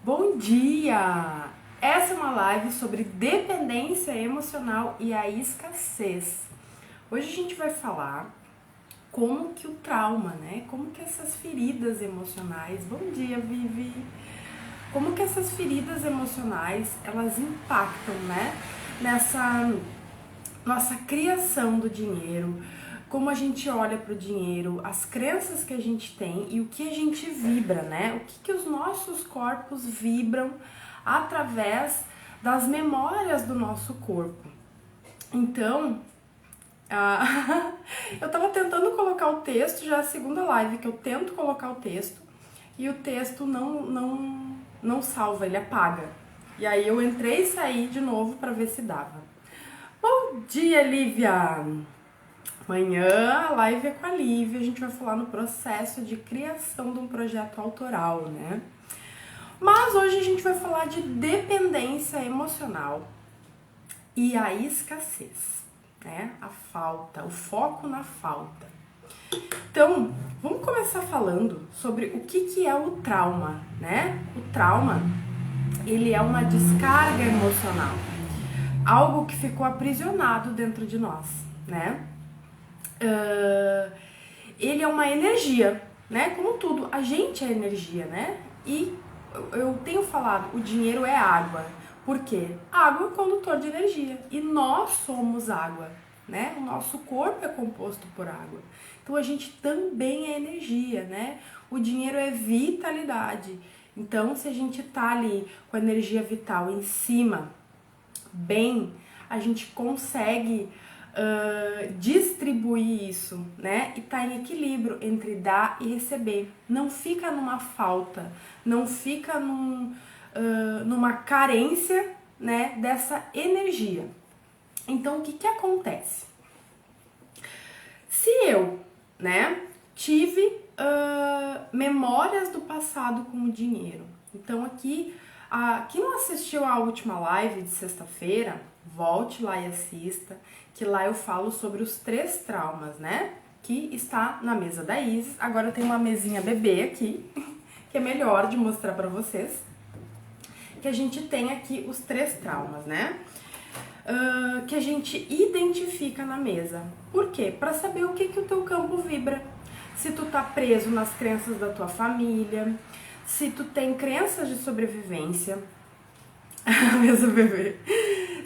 Bom dia! Essa é uma live sobre dependência emocional e a escassez. Hoje a gente vai falar como que o trauma, né? Como que essas feridas emocionais, bom dia, Vivi! Como que essas feridas emocionais, elas impactam, né? Nessa nossa criação do dinheiro, como a gente olha para o dinheiro, as crenças que a gente tem e o que a gente vibra, né? O que os nossos corpos vibram através das memórias do nosso corpo. Então, eu tava tentando colocar o texto, já é a segunda live que eu tento colocar o texto e o texto não salva, ele apaga. E aí eu entrei e saí de novo para ver se dava. Bom dia, Lívia! Amanhã a live é com a Lívia, a gente vai falar no processo de criação de um projeto autoral, né? Mas hoje a gente vai falar de dependência emocional e a escassez, né? A falta, o foco na falta. Então, vamos começar falando sobre o que é o trauma, né? O trauma, ele é uma descarga emocional, algo que ficou aprisionado dentro de nós, né? Ele é uma energia, né? Como tudo, a gente é energia, né? E eu tenho falado, o dinheiro é água. Por quê? Água é condutor de energia e nós somos água, né? O nosso corpo é composto por água. Então a gente também é energia, né? O dinheiro é vitalidade. Então, se a gente tá ali com a energia vital em cima, bem, a gente consegue distribuir isso, né? E tá em equilíbrio entre dar e receber. Não fica numa falta, não fica numa carência, né? Dessa energia. Então, o que acontece? Se eu, né? Tive memórias do passado com o dinheiro. Então, aqui, quem não assistiu a última live de sexta-feira, volte lá e assista, que lá eu falo sobre os 3 traumas, né? Que está na mesa da Isis. Agora eu tenho uma mesinha bebê aqui, que é melhor de mostrar pra vocês. Que a gente tem aqui os 3 traumas, né? Que a gente identifica na mesa. Por quê? Pra saber o que o teu campo vibra. Se tu tá preso nas crenças da tua família, se tu tem crenças de sobrevivência, mesmo bebê,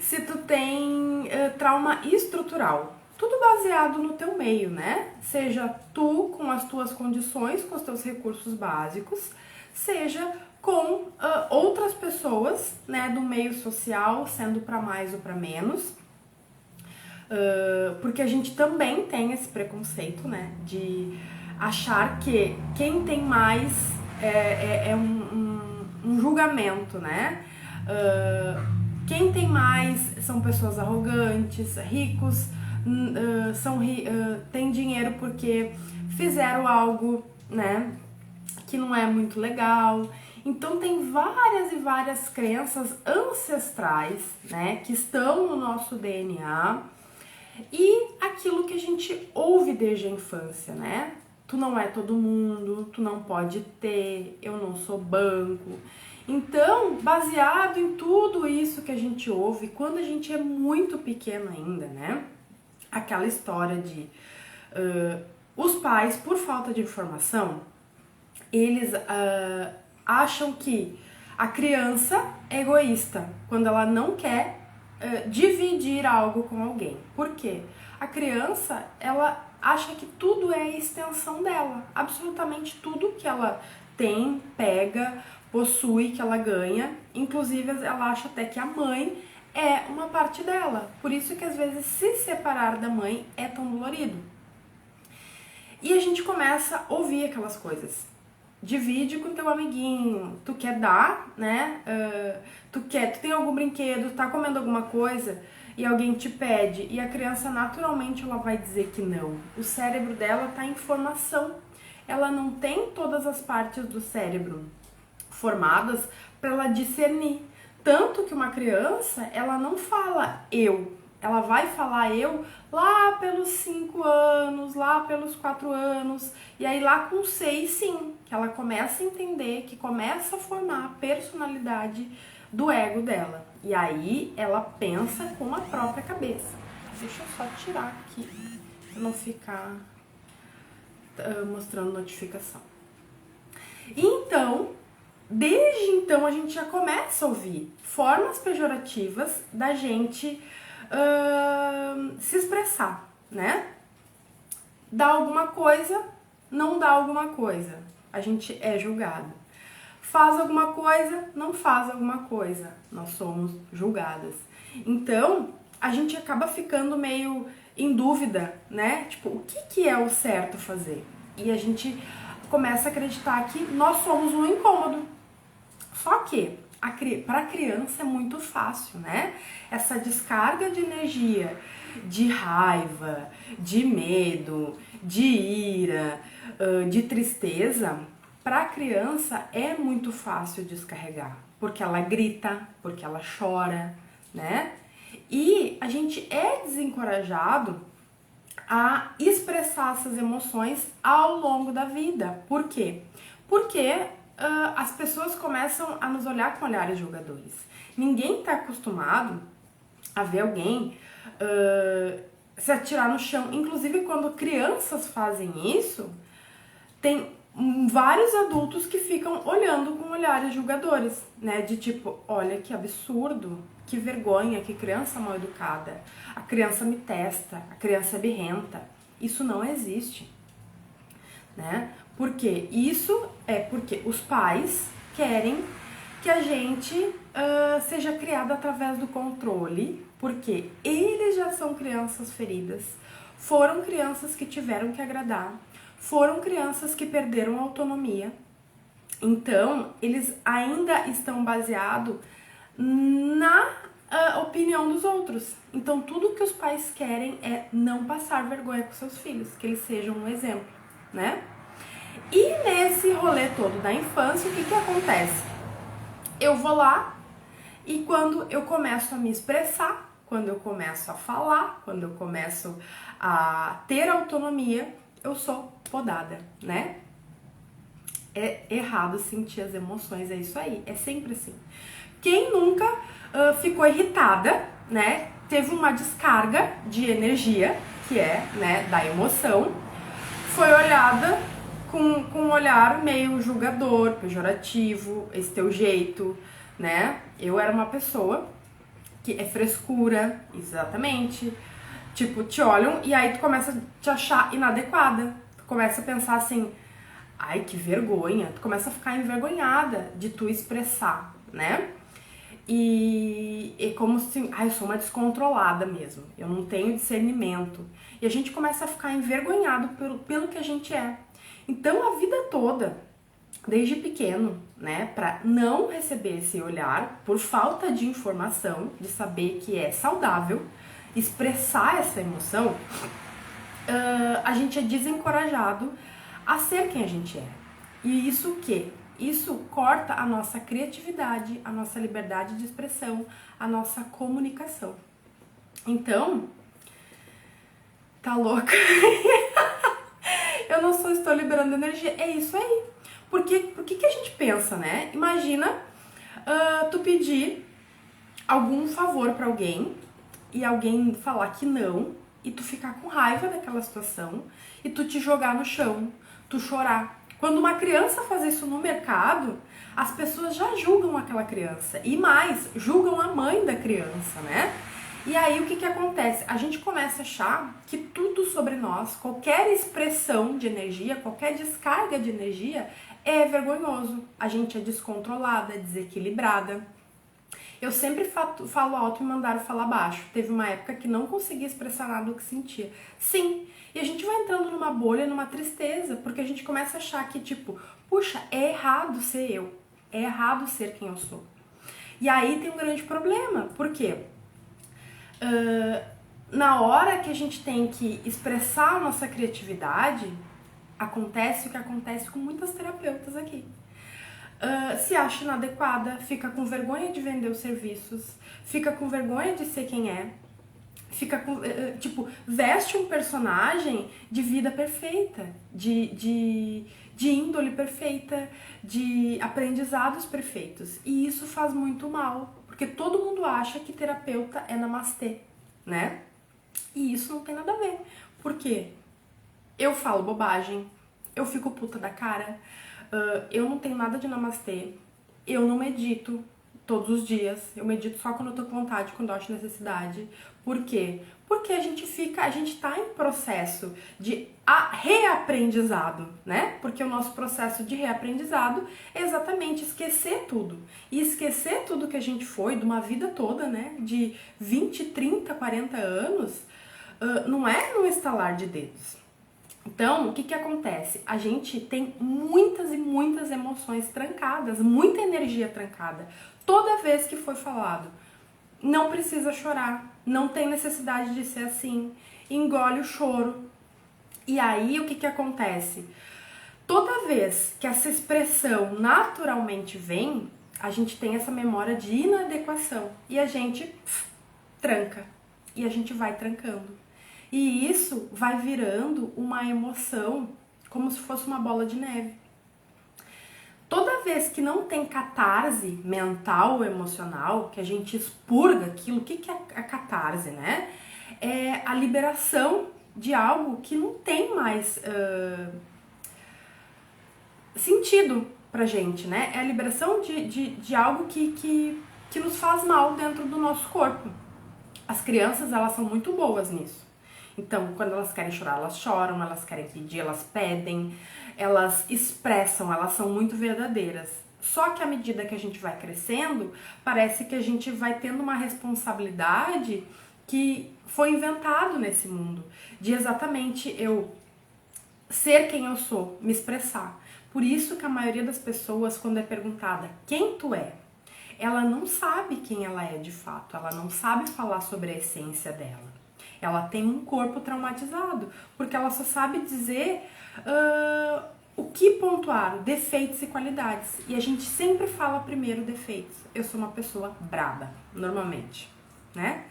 se tu tem trauma estrutural, tudo baseado no teu meio, né? Seja tu com as tuas condições, com os teus recursos básicos, seja com outras pessoas, né, do meio social, sendo para mais ou para menos, porque a gente também tem esse preconceito, né, de achar que quem tem mais é um julgamento, né? Quem tem mais são pessoas arrogantes, ricos, têm dinheiro porque fizeram algo, né, que não é muito legal. Então tem várias e várias crenças ancestrais, né, que estão no nosso DNA e aquilo que a gente ouve desde a infância, né? Tu não é todo mundo, tu não pode ter, eu não sou banco. Então, baseado em tudo isso que a gente ouve, quando a gente é muito pequeno ainda, né? Aquela história de os pais, por falta de informação, eles acham que a criança é egoísta quando ela não quer dividir algo com alguém. Por quê? A criança, ela acha que tudo é a extensão dela. Absolutamente tudo que ela tem, pega, possui, que ela ganha. Inclusive, ela acha até que a mãe é uma parte dela. Por isso que às vezes se separar da mãe é tão dolorido. E a gente começa a ouvir aquelas coisas. Divide com teu amiguinho, tu quer dar, né? Tu tem algum brinquedo, tá comendo alguma coisa e alguém te pede e a criança naturalmente ela vai dizer que não. O cérebro dela tá em formação. Ela não tem todas as partes do cérebro formadas para ela discernir. Tanto que uma criança, ela não fala eu. Ela vai falar eu lá pelos 5 anos, lá pelos 4 anos, e aí lá com 6, sim, que que ela começa a entender, que começa a formar a personalidade do ego dela. E aí ela pensa com a própria cabeça. Deixa eu só tirar aqui para não ficar mostrando notificação. Então, desde então a gente já começa a ouvir formas pejorativas da gente se expressar, né? Dá alguma coisa, não dá alguma coisa, a gente é julgado. Faz alguma coisa, não faz alguma coisa, nós somos julgadas. Então, a gente acaba ficando meio em dúvida, né? Tipo, o que é o certo fazer? E a gente começa a acreditar que nós somos um incômodo. Só que para a criança é muito fácil, né? Essa descarga de energia, de raiva, de medo, de ira, de tristeza, para a criança é muito fácil descarregar, porque ela grita, porque ela chora, né? E a gente é desencorajado a expressar essas emoções ao longo da vida. Por quê? Porque as pessoas começam a nos olhar com olhares julgadores. Ninguém está acostumado a ver alguém se atirar no chão. Inclusive, quando crianças fazem isso, tem vários adultos que ficam olhando com olhares julgadores, né? De tipo, olha que absurdo, que vergonha, que criança mal educada. A criança me testa, a criança é birrenta. Isso não existe, né? Por quê? Isso é porque os pais querem que a gente seja criado através do controle, porque eles já são crianças feridas, foram crianças que tiveram que agradar, foram crianças que perderam a autonomia. Então, eles ainda estão baseados na opinião dos outros. Então, tudo que os pais querem é não passar vergonha com seus filhos, que eles sejam um exemplo, né? E nesse rolê todo da infância, o que acontece? Eu vou lá e quando eu começo a me expressar, quando eu começo a falar, quando eu começo a ter autonomia, eu sou podada, né? É errado sentir as emoções, é isso aí, é sempre assim. Quem nunca ficou irritada, né? Teve uma descarga de energia, que é, né, da emoção, foi olhada com um olhar meio julgador, pejorativo, esse teu jeito, né? Eu era uma pessoa que é frescura, exatamente. Tipo, te olham e aí tu começa a te achar inadequada. Tu começa a pensar assim, ai, que vergonha. Tu começa a ficar envergonhada de tu expressar, né? E é como se, ai, eu sou uma descontrolada mesmo. Eu não tenho discernimento. E a gente começa a ficar envergonhado pelo que a gente é. Então, a vida toda, desde pequeno, né, para não receber esse olhar, por falta de informação, de saber que é saudável, expressar essa emoção, a gente é desencorajado a ser quem a gente é. E isso o quê? Isso corta a nossa criatividade, a nossa liberdade de expressão, a nossa comunicação. Então, tá louca? Eu não só estou liberando energia, é isso aí. Por que a gente pensa, né? Imagina tu pedir algum favor pra alguém e alguém falar que não e tu ficar com raiva daquela situação e tu te jogar no chão, tu chorar. Quando uma criança faz isso no mercado, as pessoas já julgam aquela criança e mais, julgam a mãe da criança, né? E aí o que acontece? A gente começa a achar que tudo sobre nós, qualquer expressão de energia, qualquer descarga de energia é vergonhoso. A gente é descontrolada, desequilibrada. Eu sempre falo alto e mandaram falar baixo. Teve uma época que não conseguia expressar nada do que sentia. Sim, e a gente vai entrando numa bolha, numa tristeza, porque a gente começa a achar que, tipo, puxa, é errado ser eu. É errado ser quem eu sou. E aí tem um grande problema. Por quê? Na hora que a gente tem que expressar a nossa criatividade, acontece o que acontece com muitas terapeutas aqui. Se acha inadequada, fica com vergonha de vender os serviços, fica com vergonha de ser quem é, fica com, tipo, veste um personagem de vida perfeita, de de índole perfeita, de aprendizados perfeitos. E isso faz muito mal, porque todo mundo acha que terapeuta é namastê, né? E isso não tem nada a ver. Por quê? Eu falo bobagem, eu fico puta da cara, eu não tenho nada de namastê, eu não medito todos os dias, eu medito só quando eu tô com vontade, quando eu acho necessidade. Por quê? Porque a gente tá em processo de reaprendizado, né? Porque o nosso processo de reaprendizado é exatamente esquecer tudo. E esquecer tudo que a gente foi de uma vida toda, né? De 20, 30, 40 anos, não é num estalar de dedos. Então, o que que acontece? A gente tem muitas e muitas emoções trancadas, muita energia trancada. Toda vez que foi falado, não precisa chorar, não tem necessidade de ser assim, engole o choro. E aí, o que que acontece? Toda vez que essa expressão naturalmente vem, a gente tem essa memória de inadequação e a gente tranca, e a gente vai trancando. E isso vai virando uma emoção como se fosse uma bola de neve. Toda vez que não tem catarse mental ou emocional, que a gente expurga aquilo, o que é a catarse, né? É a liberação de algo que não tem mais sentido pra gente, né? É a liberação de algo que nos faz mal dentro do nosso corpo. As crianças, elas são muito boas nisso. Então, quando elas querem chorar, elas choram, elas querem pedir, elas pedem, elas expressam, elas são muito verdadeiras. Só que à medida que a gente vai crescendo, parece que a gente vai tendo uma responsabilidade que foi inventado nesse mundo, de exatamente eu ser quem eu sou, me expressar. Por isso que a maioria das pessoas, quando é perguntada quem tu é, ela não sabe quem ela é de fato, ela não sabe falar sobre a essência dela. Ela tem um corpo traumatizado, porque ela só sabe dizer o que pontuar, defeitos e qualidades. E a gente sempre fala primeiro defeitos. Eu sou uma pessoa braba, normalmente, né?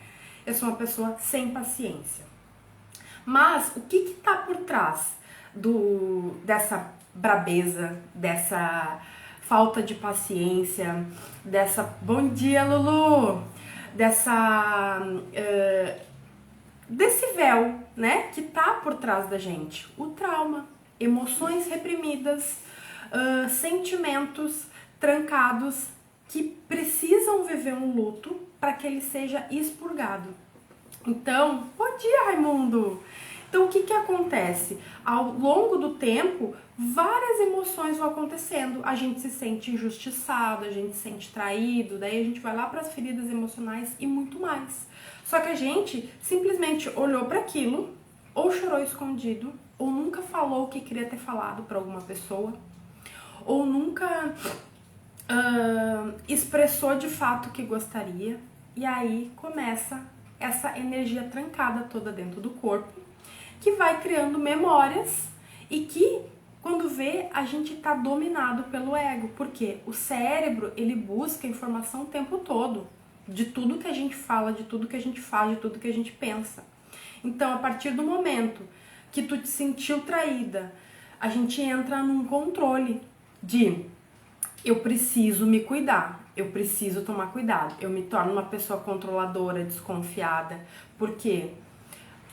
Eu sou uma pessoa sem paciência. Mas o que tá por trás dessa brabeza, dessa falta de paciência, dessa... Bom dia, Lulu! Desse véu, né, que tá por trás da gente. O trauma, emoções reprimidas, sentimentos trancados que precisam viver um luto para que ele seja expurgado. Então, bom dia, Raimundo! Então, o que que acontece? Ao longo do tempo, várias emoções vão acontecendo. A gente se sente injustiçado, a gente se sente traído, daí a gente vai lá para as feridas emocionais e muito mais. Só que a gente simplesmente olhou para aquilo, ou chorou escondido, ou nunca falou o que queria ter falado para alguma pessoa, ou nunca expressou de fato o que gostaria. E aí começa essa energia trancada toda dentro do corpo, que vai criando memórias e que, quando vê, a gente tá dominado pelo ego, porque o cérebro, ele busca informação o tempo todo, de tudo que a gente fala, de tudo que a gente faz, de tudo que a gente pensa. Então, a partir do momento que tu te sentiu traída, a gente entra num controle de eu preciso me cuidar, eu preciso tomar cuidado, eu me torno uma pessoa controladora, desconfiada, porque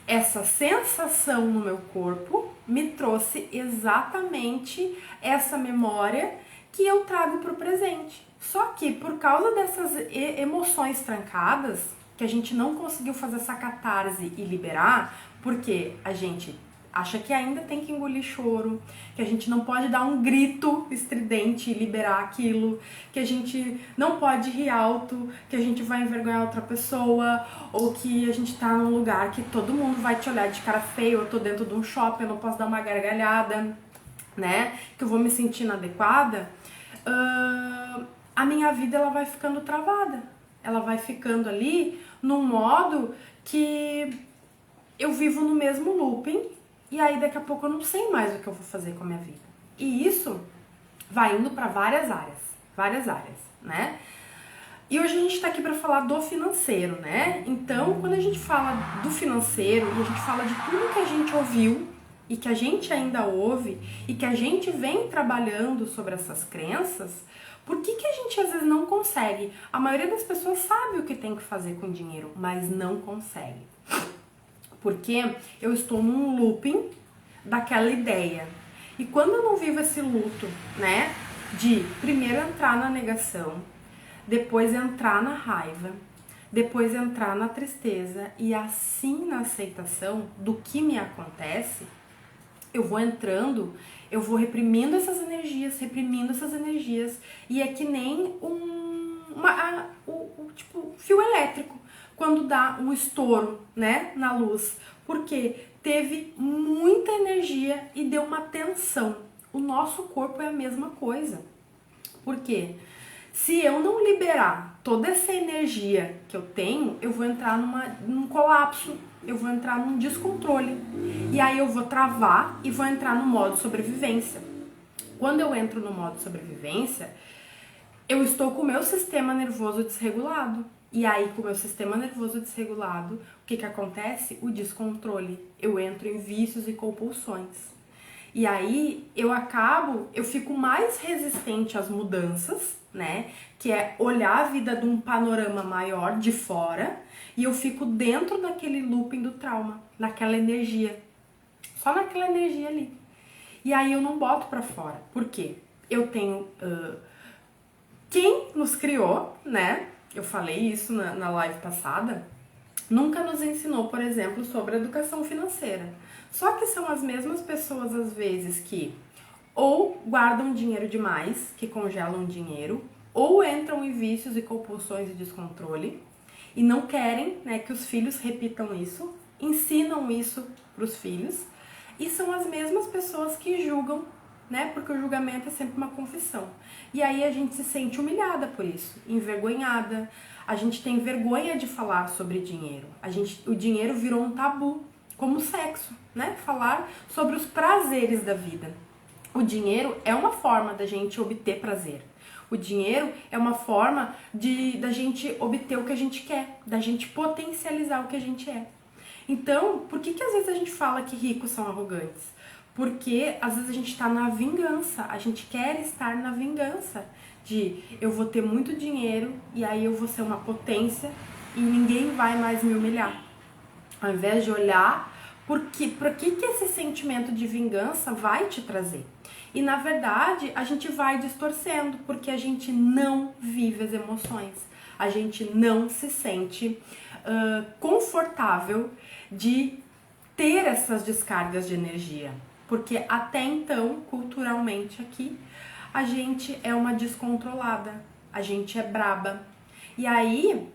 essa sensação no meu corpo me trouxe exatamente essa memória que eu trago para o presente. Só que por causa dessas emoções trancadas, que a gente não conseguiu fazer essa catarse e liberar, porque a gente acha que ainda tem que engolir choro, que a gente não pode dar um grito estridente e liberar aquilo, que a gente não pode rir alto, que a gente vai envergonhar outra pessoa, ou que a gente tá num lugar que todo mundo vai te olhar de cara feia, eu tô dentro de um shopping, eu não posso dar uma gargalhada, né, que eu vou me sentir inadequada. A minha vida, ela vai ficando travada, ela vai ficando ali num modo que eu vivo no mesmo looping. E aí daqui a pouco eu não sei mais o que eu vou fazer com a minha vida. E isso vai indo para várias áreas, né? E hoje a gente tá aqui para falar do financeiro, né? Então, quando a gente fala do financeiro e a gente fala de tudo que a gente ouviu e que a gente ainda ouve e que a gente vem trabalhando sobre essas crenças, por que a gente às vezes não consegue? A maioria das pessoas sabe o que tem que fazer com dinheiro, mas não consegue. Porque eu estou num looping daquela ideia. E quando eu não vivo esse luto, né, de primeiro entrar na negação, depois entrar na raiva, depois entrar na tristeza e assim na aceitação do que me acontece, eu vou entrando, eu vou reprimindo essas energias e é que nem tipo fio elétrico quando dá um estouro, né, na luz, porque teve muita energia e deu uma tensão. O nosso corpo é a mesma coisa. Por quê? Se eu não liberar toda essa energia que eu tenho, eu vou entrar num colapso, eu vou entrar num descontrole. E aí eu vou travar e vou entrar no modo sobrevivência. Quando eu entro no modo sobrevivência, eu estou com o meu sistema nervoso desregulado. E aí, com o meu sistema nervoso desregulado, o que acontece? O descontrole. Eu entro em vícios e compulsões. E aí, eu fico mais resistente às mudanças, né? Que é olhar a vida de um panorama maior de fora. E eu fico dentro daquele looping do trauma, naquela energia. Só naquela energia ali. E aí eu não boto pra fora. Por quê? Eu tenho... quem nos criou, né? Eu falei isso na live passada, nunca nos ensinou, por exemplo, sobre educação financeira. Só que são as mesmas pessoas, às vezes, que ou guardam dinheiro demais, que congelam dinheiro, ou entram em vícios e compulsões e descontrole, e não querem, né, que os filhos repitam isso, ensinam isso para os filhos, e são as mesmas pessoas que julgam, né? Porque o julgamento é sempre uma confissão. E aí a gente se sente humilhada por isso, envergonhada. A gente tem vergonha de falar sobre dinheiro. O dinheiro virou um tabu, como o sexo, né? Falar sobre os prazeres da vida. O dinheiro é uma forma da gente obter prazer. O dinheiro é uma forma da gente obter o que a gente quer, da gente potencializar o que a gente é. Então, por que às vezes a gente fala que ricos são arrogantes? Porque às vezes a gente está na vingança, a gente quer estar na vingança de eu vou ter muito dinheiro e aí eu vou ser uma potência e ninguém vai mais me humilhar. Ao invés de olhar para que esse sentimento de vingança vai te trazer. E na verdade a gente vai distorcendo porque a gente não vive as emoções, a gente não se sente confortável de ter essas descargas de energia. Porque até então, culturalmente aqui, a gente é uma descontrolada, a gente é braba. E aí,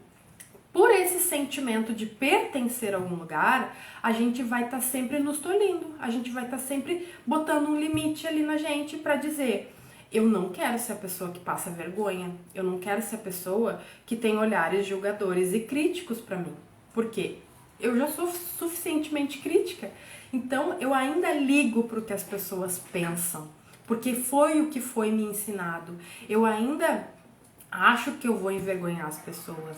por esse sentimento de pertencer a algum lugar, a gente vai estar sempre nos tolindo, a gente vai estar sempre botando um limite ali na gente para dizer: eu não quero ser a pessoa que passa vergonha, eu não quero ser a pessoa que tem olhares julgadores e críticos para mim. Por quê? Eu já sou suficientemente crítica, então eu ainda ligo para o que as pessoas pensam, porque foi o que foi me ensinado. Eu ainda acho que eu vou envergonhar as pessoas,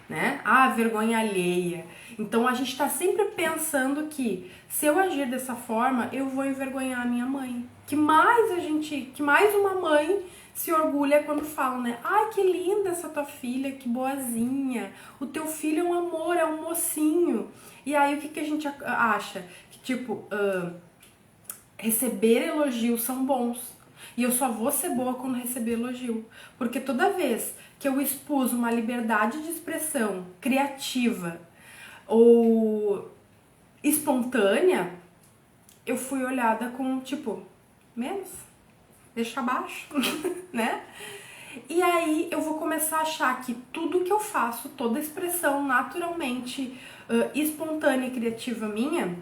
né? Vergonha alheia. Então a gente tá sempre pensando que se eu agir dessa forma, eu vou envergonhar a minha mãe. Que mais uma mãe se orgulha quando falam, né? Ai, que linda essa tua filha, que boazinha. O teu filho é um amor, é um mocinho. E aí o que a gente acha? Que tipo, receber elogios são bons. E eu só vou ser boa quando receber elogio. Porque toda vez que eu expus uma liberdade de expressão criativa ou espontânea, eu fui olhada com, tipo, menos, deixa abaixo, né? E aí eu vou começar a achar que tudo que eu faço, toda expressão naturalmente espontânea e criativa minha,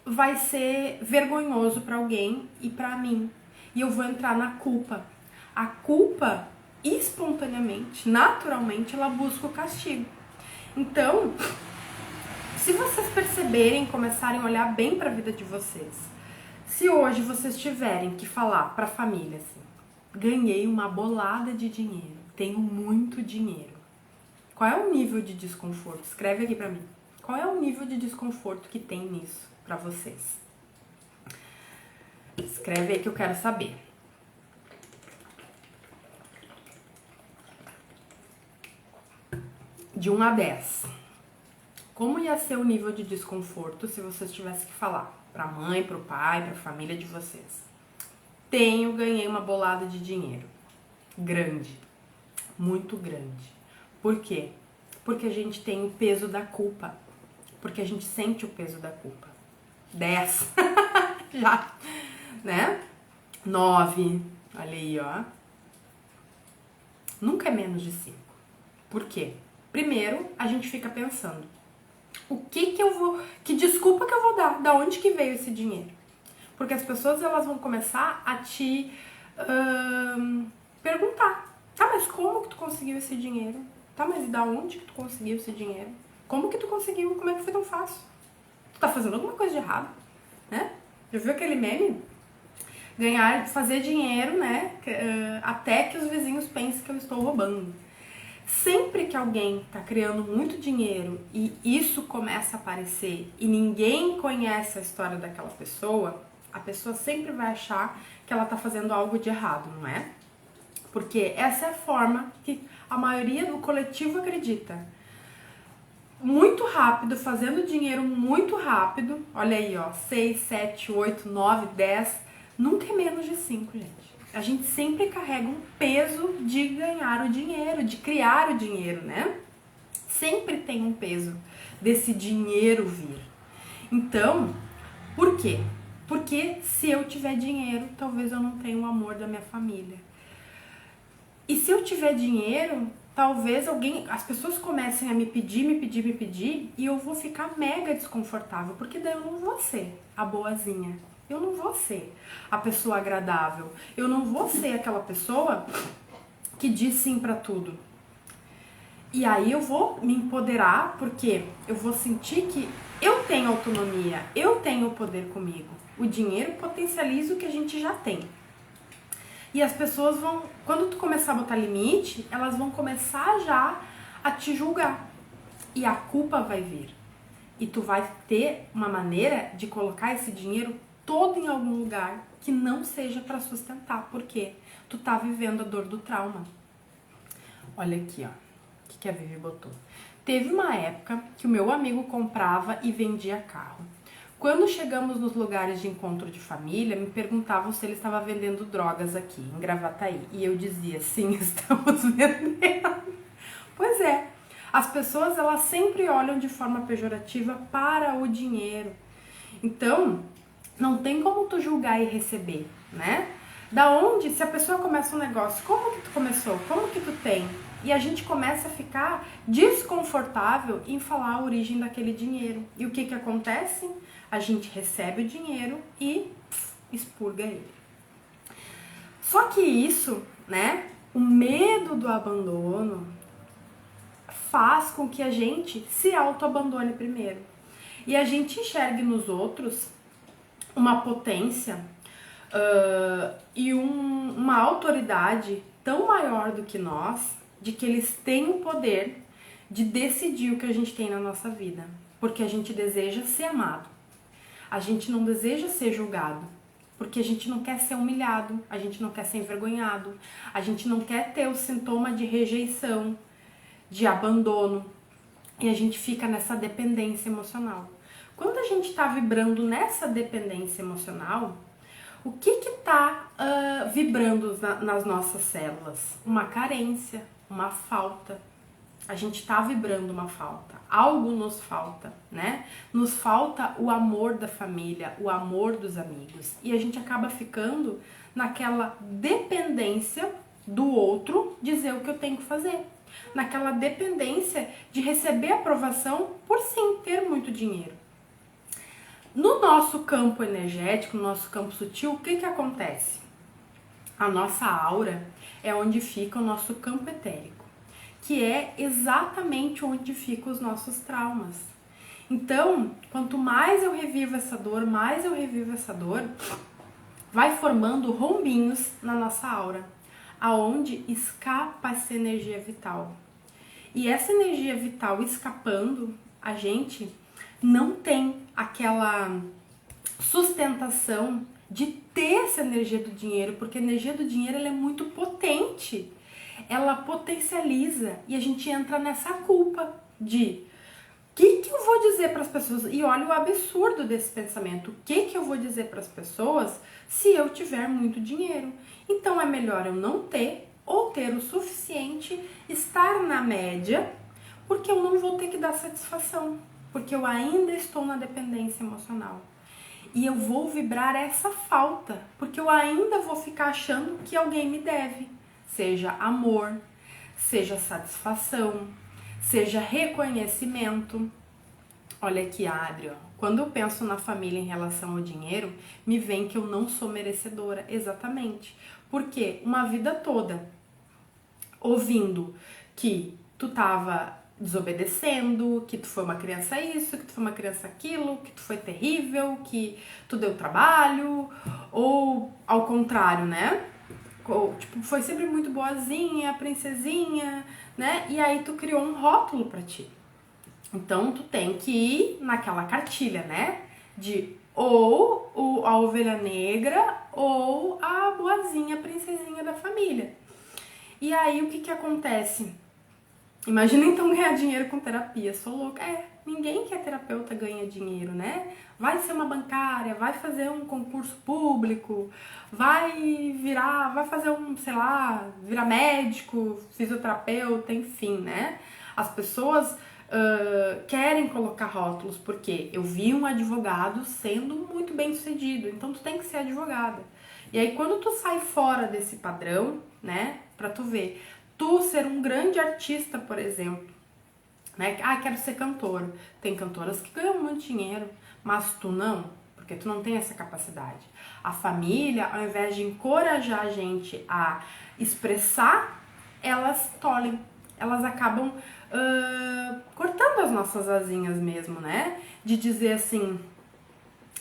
vai ser vergonhoso para alguém e para mim. E eu vou entrar na culpa. A culpa, espontaneamente, naturalmente, ela busca o castigo. Então, se vocês perceberem, começarem a olhar bem para a vida de vocês, se hoje vocês tiverem que falar para a família assim: ganhei uma bolada de dinheiro, tenho muito dinheiro. Qual é o nível de desconforto? Escreve aqui para mim. Qual é o nível de desconforto que tem nisso para vocês? Escreve aí que eu quero saber. De 1 a 10. Como ia ser o nível de desconforto se vocês tivessem que falar pra mãe, pro pai, pra família de vocês? Ganhei uma bolada de dinheiro. Grande. Muito grande. Por quê? Porque a gente tem o peso da culpa. Porque a gente sente o peso da culpa. 10. Já. Né? 9. Olha aí, ó. Nunca é menos de 5. Por quê? Primeiro, a gente fica pensando, que desculpa que eu vou dar? Da onde que veio esse dinheiro? Porque as pessoas, elas vão começar a te perguntar, tá, mas como que tu conseguiu esse dinheiro? Tá, mas e da onde que tu conseguiu esse dinheiro? Como que tu conseguiu? Como é que foi tão fácil? Tu tá fazendo alguma coisa de errado, né? Já viu aquele meme? Fazer dinheiro, né? Até que os vizinhos pensem que eu estou roubando. Sempre que alguém tá criando muito dinheiro e isso começa a aparecer e ninguém conhece a história daquela pessoa, a pessoa sempre vai achar que ela tá fazendo algo de errado, não é? Porque essa é a forma que a maioria do coletivo acredita. Muito rápido, fazendo dinheiro muito rápido. Olha aí, ó, 6, 7, 8, 9, 10, nunca é menos de 5, gente. A gente sempre carrega um peso de ganhar o dinheiro, de criar o dinheiro, né? Sempre tem um peso desse dinheiro vir. Então, por quê? Porque se eu tiver dinheiro, talvez eu não tenha o amor da minha família. E se eu tiver dinheiro, talvez as pessoas comecem a me pedir, e eu vou ficar mega desconfortável, porque daí eu não vou ser a boazinha. Eu não vou ser a pessoa agradável. Eu não vou ser aquela pessoa que diz sim pra tudo. E aí eu vou me empoderar, porque eu vou sentir que eu tenho autonomia, eu tenho o poder comigo. O dinheiro potencializa o que a gente já tem. E as pessoas vão, quando tu começar a botar limite, elas vão começar já a te julgar. E a culpa vai vir. E tu vai ter uma maneira de colocar esse dinheiro todo em algum lugar que não seja para sustentar. Por quê? Tu tá vivendo a dor do trauma. Olha aqui, ó. O que a Vivi botou? Teve uma época que o meu amigo comprava e vendia carro. Quando chegamos nos lugares de encontro de família, me perguntavam se ele estava vendendo drogas aqui, em Gravataí. E eu dizia, sim, estamos vendendo. Pois é, as pessoas, elas sempre olham de forma pejorativa para o dinheiro. Então, não tem como tu julgar e receber, né? Da onde, se a pessoa começa um negócio, como que tu começou? Como que tu tem? E a gente começa a ficar desconfortável em falar a origem daquele dinheiro. E o que que acontece? A gente recebe o dinheiro e expurga ele. Só que isso, né, o medo do abandono faz com que a gente se auto-abandone primeiro. E a gente enxergue nos outros uma potência e uma autoridade tão maior do que nós, de que eles têm o poder de decidir o que a gente tem na nossa vida. Porque a gente deseja ser amado. A gente não deseja ser julgado. Porque a gente não quer ser humilhado, a gente não quer ser envergonhado, a gente não quer ter o sintoma de rejeição, de abandono. E a gente fica nessa dependência emocional. Quando a gente está vibrando nessa dependência emocional, o que está vibrando nas nossas células? Uma carência, uma falta. A gente está vibrando uma falta. Algo nos falta, né? Nos falta o amor da família, o amor dos amigos. E a gente acaba ficando naquela dependência do outro dizer o que eu tenho que fazer. Naquela dependência de receber aprovação por sim ter muito dinheiro. No nosso campo energético, no nosso campo sutil, o que que acontece? A nossa aura é onde fica o nosso campo etérico, que é exatamente onde ficam os nossos traumas. Então, quanto mais eu revivo essa dor, vai formando rombinhos na nossa aura, aonde escapa essa energia vital. E essa energia vital escapando, a gente não tem aquela sustentação de ter essa energia do dinheiro, porque a energia do dinheiro ela é muito potente, ela potencializa e a gente entra nessa culpa de o que eu vou dizer para as pessoas? E olha o absurdo desse pensamento. O que eu vou dizer para as pessoas se eu tiver muito dinheiro? Então é melhor eu não ter ou ter o suficiente, estar na média, porque eu não vou ter que dar satisfação, porque eu ainda estou na dependência emocional. E eu vou vibrar essa falta, porque eu ainda vou ficar achando que alguém me deve, seja amor, seja satisfação, seja reconhecimento. Olha aqui, Adri, ó. Quando eu penso na família em relação ao dinheiro, me vem que eu não sou merecedora, exatamente. Porque uma vida toda ouvindo que tu tava desobedecendo, que tu foi uma criança isso, que tu foi uma criança aquilo, que tu foi terrível, que tu deu trabalho, ou ao contrário, né? Tipo, foi sempre muito boazinha, princesinha, né? E aí tu criou um rótulo pra ti. Então tu tem que ir naquela cartilha, né? De ou a ovelha negra ou a boazinha, princesinha da família. E aí o que acontece? Imagina então ganhar dinheiro com terapia. Sou louca. Ninguém que é terapeuta ganha dinheiro, né? Vai ser uma bancária, vai fazer um concurso público, vai fazer sei lá, virar médico, fisioterapeuta, enfim, né? As pessoas querem colocar rótulos, porque eu vi um advogado sendo muito bem sucedido, então tu tem que ser advogada. E aí quando tu sai fora desse padrão, né, pra tu ver, tu ser um grande artista, por exemplo, né, quero ser cantora. Tem cantoras que ganham muito dinheiro, mas tu não, porque tu não tem essa capacidade. A família, ao invés de encorajar a gente a expressar, elas tolhem, elas acabam cortando as nossas asinhas mesmo, né? De dizer assim,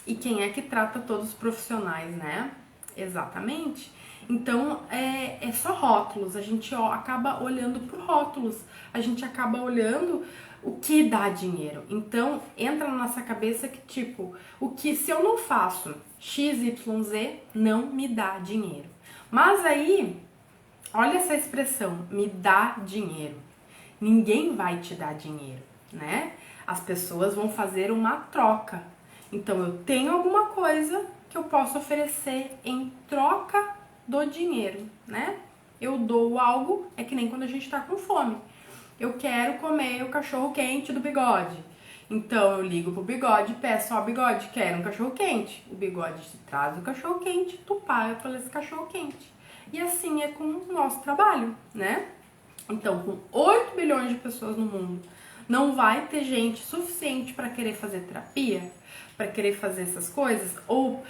e quem é que trata todos os profissionais, né? Exatamente. Então, é só rótulos, a gente acaba olhando por rótulos, a gente acaba olhando o que dá dinheiro. Então, entra na nossa cabeça que, tipo, o que se eu não faço XYZ, não me dá dinheiro. Mas aí, olha essa expressão, me dá dinheiro. Ninguém vai te dar dinheiro, né? As pessoas vão fazer uma troca. Então, eu tenho alguma coisa que eu posso oferecer em troca do dinheiro, né? Eu dou algo, é que nem quando a gente tá com fome. Eu quero comer o cachorro quente do Bigode. Então eu ligo pro Bigode e peço, Bigode, quero um cachorro quente. O Bigode te traz o cachorro quente, tu paga por esse cachorro quente. E assim é com o nosso trabalho, né? Então, com 8 bilhões de pessoas no mundo, não vai ter gente suficiente para querer fazer terapia, para querer fazer essas coisas, ou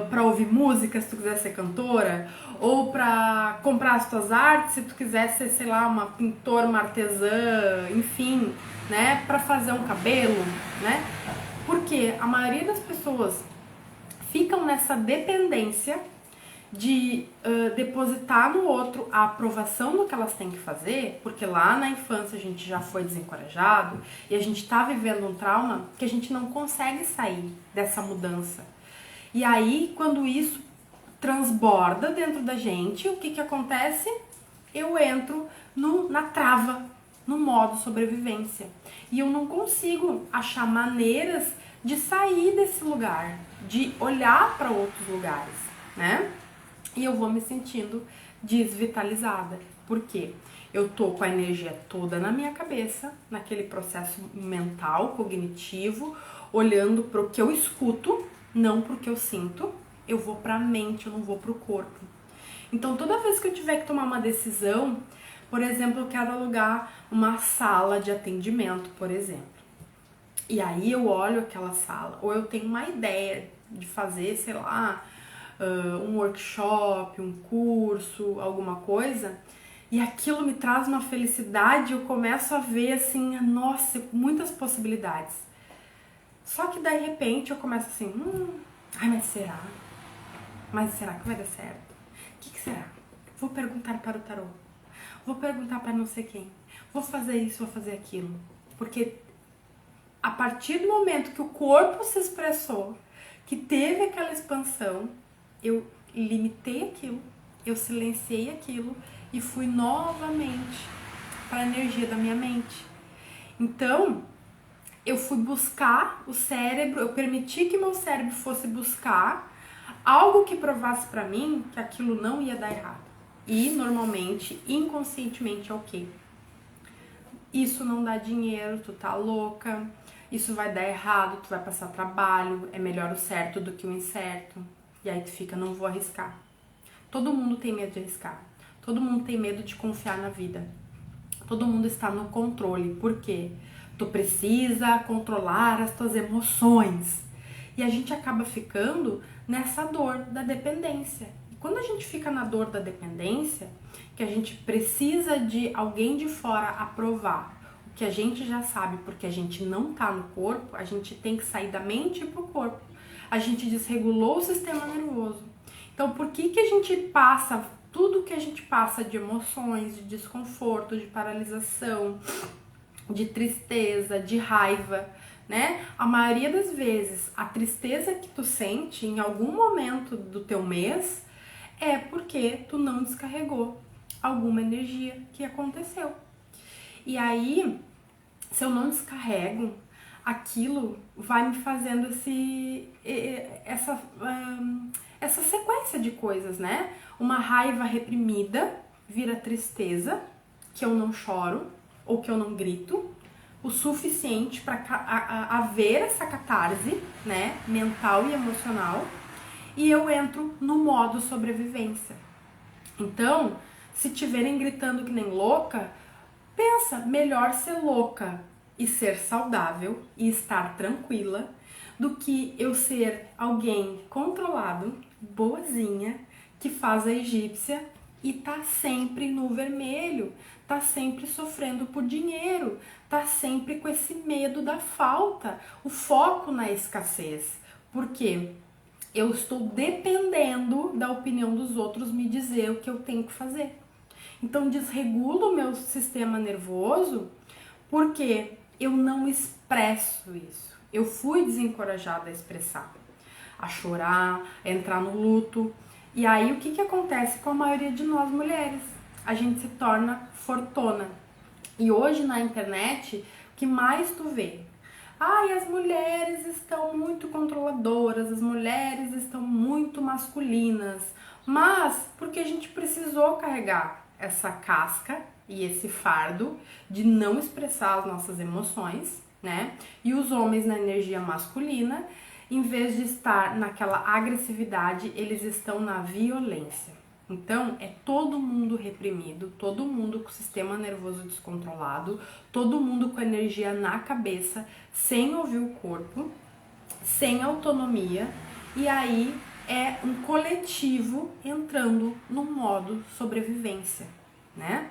para ouvir música se tu quiser ser cantora, ou para comprar as tuas artes se tu quiser ser, sei lá, uma pintora, uma artesã, enfim, né, para fazer um cabelo, né? Porque a maioria das pessoas ficam nessa dependência de depositar no outro a aprovação do que elas têm que fazer, porque lá na infância a gente já foi desencorajado e a gente tá vivendo um trauma que a gente não consegue sair dessa mudança. E aí, quando isso transborda dentro da gente, o que acontece? Eu entro na trava, no modo sobrevivência. E eu não consigo achar maneiras de sair desse lugar, de olhar para outros lugares, né? E eu vou me sentindo desvitalizada. Por quê? Eu tô com a energia toda na minha cabeça, naquele processo mental, cognitivo, olhando para o que eu escuto, não para o que eu sinto. Eu vou para a mente, eu não vou para o corpo. Então, toda vez que eu tiver que tomar uma decisão, por exemplo, eu quero alugar uma sala de atendimento, por exemplo. E aí eu olho aquela sala, ou eu tenho uma ideia de fazer, sei lá, um workshop, um curso, alguma coisa, e aquilo me traz uma felicidade, eu começo a ver assim, nossa, muitas possibilidades. Só que daí, de repente, eu começo assim, mas será? Mas será que vai dar certo? O que será? Vou perguntar para o tarô. Vou perguntar para não sei quem. Vou fazer isso, vou fazer aquilo. Porque a partir do momento que o corpo se expressou, que teve aquela expansão, eu limitei aquilo, eu silenciei aquilo e fui novamente para a energia da minha mente. Então, eu fui buscar o cérebro, eu permiti que meu cérebro fosse buscar algo que provasse para mim que aquilo não ia dar errado. E normalmente, inconscientemente, é o quê? Isso não dá dinheiro, tu tá louca, isso vai dar errado, tu vai passar trabalho, é melhor o certo do que o incerto. E aí tu fica, não vou arriscar. Todo mundo tem medo de arriscar. Todo mundo tem medo de confiar na vida. Todo mundo está no controle. Por quê? Tu precisa controlar as tuas emoções. E a gente acaba ficando nessa dor da dependência. E quando a gente fica na dor da dependência, que a gente precisa de alguém de fora aprovar o que a gente já sabe porque a gente não tá no corpo, a gente tem que sair da mente pro corpo. A gente desregulou o sistema nervoso. Então, por que a gente passa tudo que a gente passa de emoções, de desconforto, de paralisação, de tristeza, de raiva, né? A maioria das vezes, a tristeza que tu sente em algum momento do teu mês é porque tu não descarregou alguma energia que aconteceu. E aí, se eu não descarrego, aquilo vai me fazendo essa sequência de coisas, né? Uma raiva reprimida vira tristeza, que eu não choro ou que eu não grito o suficiente para haver essa catarse, né, mental e emocional, e eu entro no modo sobrevivência. Então, se tiverem gritando que nem louca, pensa, melhor ser louca e ser saudável e estar tranquila do que eu ser alguém controlado, boazinha, que faz a egípcia e tá sempre no vermelho, tá sempre sofrendo por dinheiro, tá sempre com esse medo da falta, o foco na escassez. Por quê? Eu estou dependendo da opinião dos outros me dizer o que eu tenho que fazer. Então desregulo o meu sistema nervoso porque eu não expresso isso. Eu fui desencorajada a expressar, a chorar, a entrar no luto. E aí o que acontece com a maioria de nós mulheres? A gente se torna fortona. E hoje na internet, o que mais tu vê? Ai, as mulheres estão muito controladoras, as mulheres estão muito masculinas. Mas porque a gente precisou carregar essa casca e esse fardo de não expressar as nossas emoções, né? E os homens na energia masculina, em vez de estar naquela agressividade, eles estão na violência. Então, é todo mundo reprimido, todo mundo com o sistema nervoso descontrolado, todo mundo com energia na cabeça, sem ouvir o corpo, sem autonomia, e aí é um coletivo entrando no modo sobrevivência, né?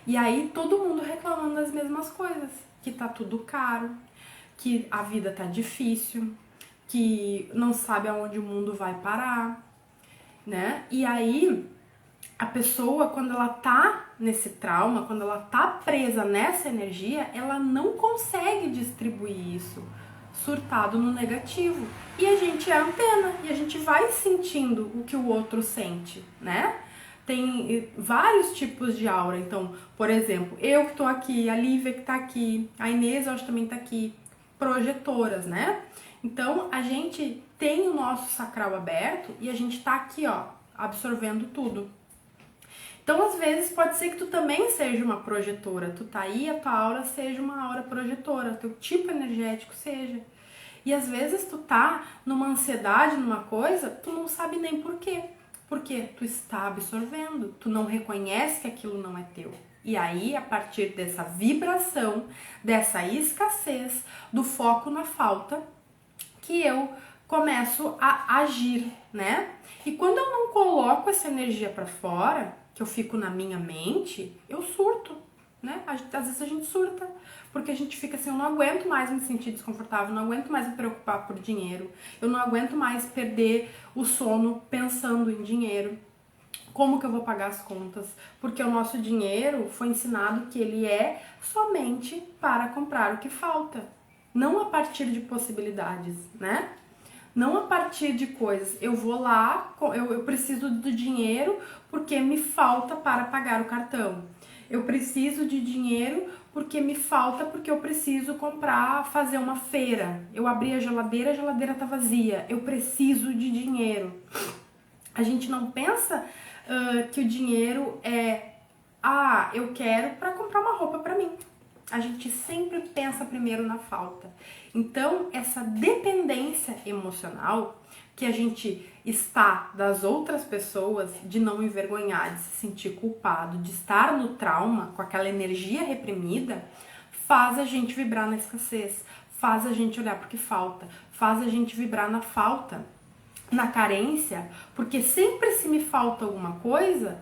E aí todo mundo reclamando das mesmas coisas, que tá tudo caro, que a vida tá difícil, que não sabe aonde o mundo vai parar, né? E aí a pessoa, quando ela tá nesse trauma, quando ela tá presa nessa energia, ela não consegue distribuir isso surtado no negativo. E a gente é antena, e a gente vai sentindo o que o outro sente, né? Tem vários tipos de aura. Então, por exemplo, eu que tô aqui, a Lívia que tá aqui, a Inês eu acho que também tá aqui, projetoras, né? Então, a gente tem o nosso sacral aberto e a gente tá aqui, ó, absorvendo tudo. Então, às vezes, pode ser que tu também seja uma projetora. Tu tá aí, a tua aura seja uma aura projetora, teu tipo energético seja. E às vezes tu tá numa ansiedade, numa coisa, tu não sabe nem por quê. Porque tu está absorvendo, tu não reconhece que aquilo não é teu. E aí, a partir dessa vibração, dessa escassez, do foco na falta, que eu começo a agir, né? E quando eu não coloco essa energia pra fora, que eu fico na minha mente, eu surto, né? Às vezes a gente surta, porque a gente fica assim, eu não aguento mais me sentir desconfortável, não aguento mais me preocupar por dinheiro, eu não aguento mais perder o sono pensando em dinheiro. Como que eu vou pagar as contas? Porque o nosso dinheiro foi ensinado que ele é somente para comprar o que falta, não a partir de possibilidades, né? Não a partir de coisas. Eu vou lá, eu preciso do dinheiro porque me falta para pagar o cartão. Eu preciso de dinheiro porque me falta, porque eu preciso comprar, fazer uma feira. Eu abri a geladeira tá vazia. Eu preciso de dinheiro. A gente não pensa que o dinheiro é, eu quero para comprar uma roupa para mim. A gente sempre pensa primeiro na falta. Então, essa dependência emocional que a gente está das outras pessoas, de não envergonhar, de se sentir culpado, de estar no trauma, com aquela energia reprimida, faz a gente vibrar na escassez, faz a gente olhar porque falta, faz a gente vibrar na falta, na carência, porque sempre se me falta alguma coisa,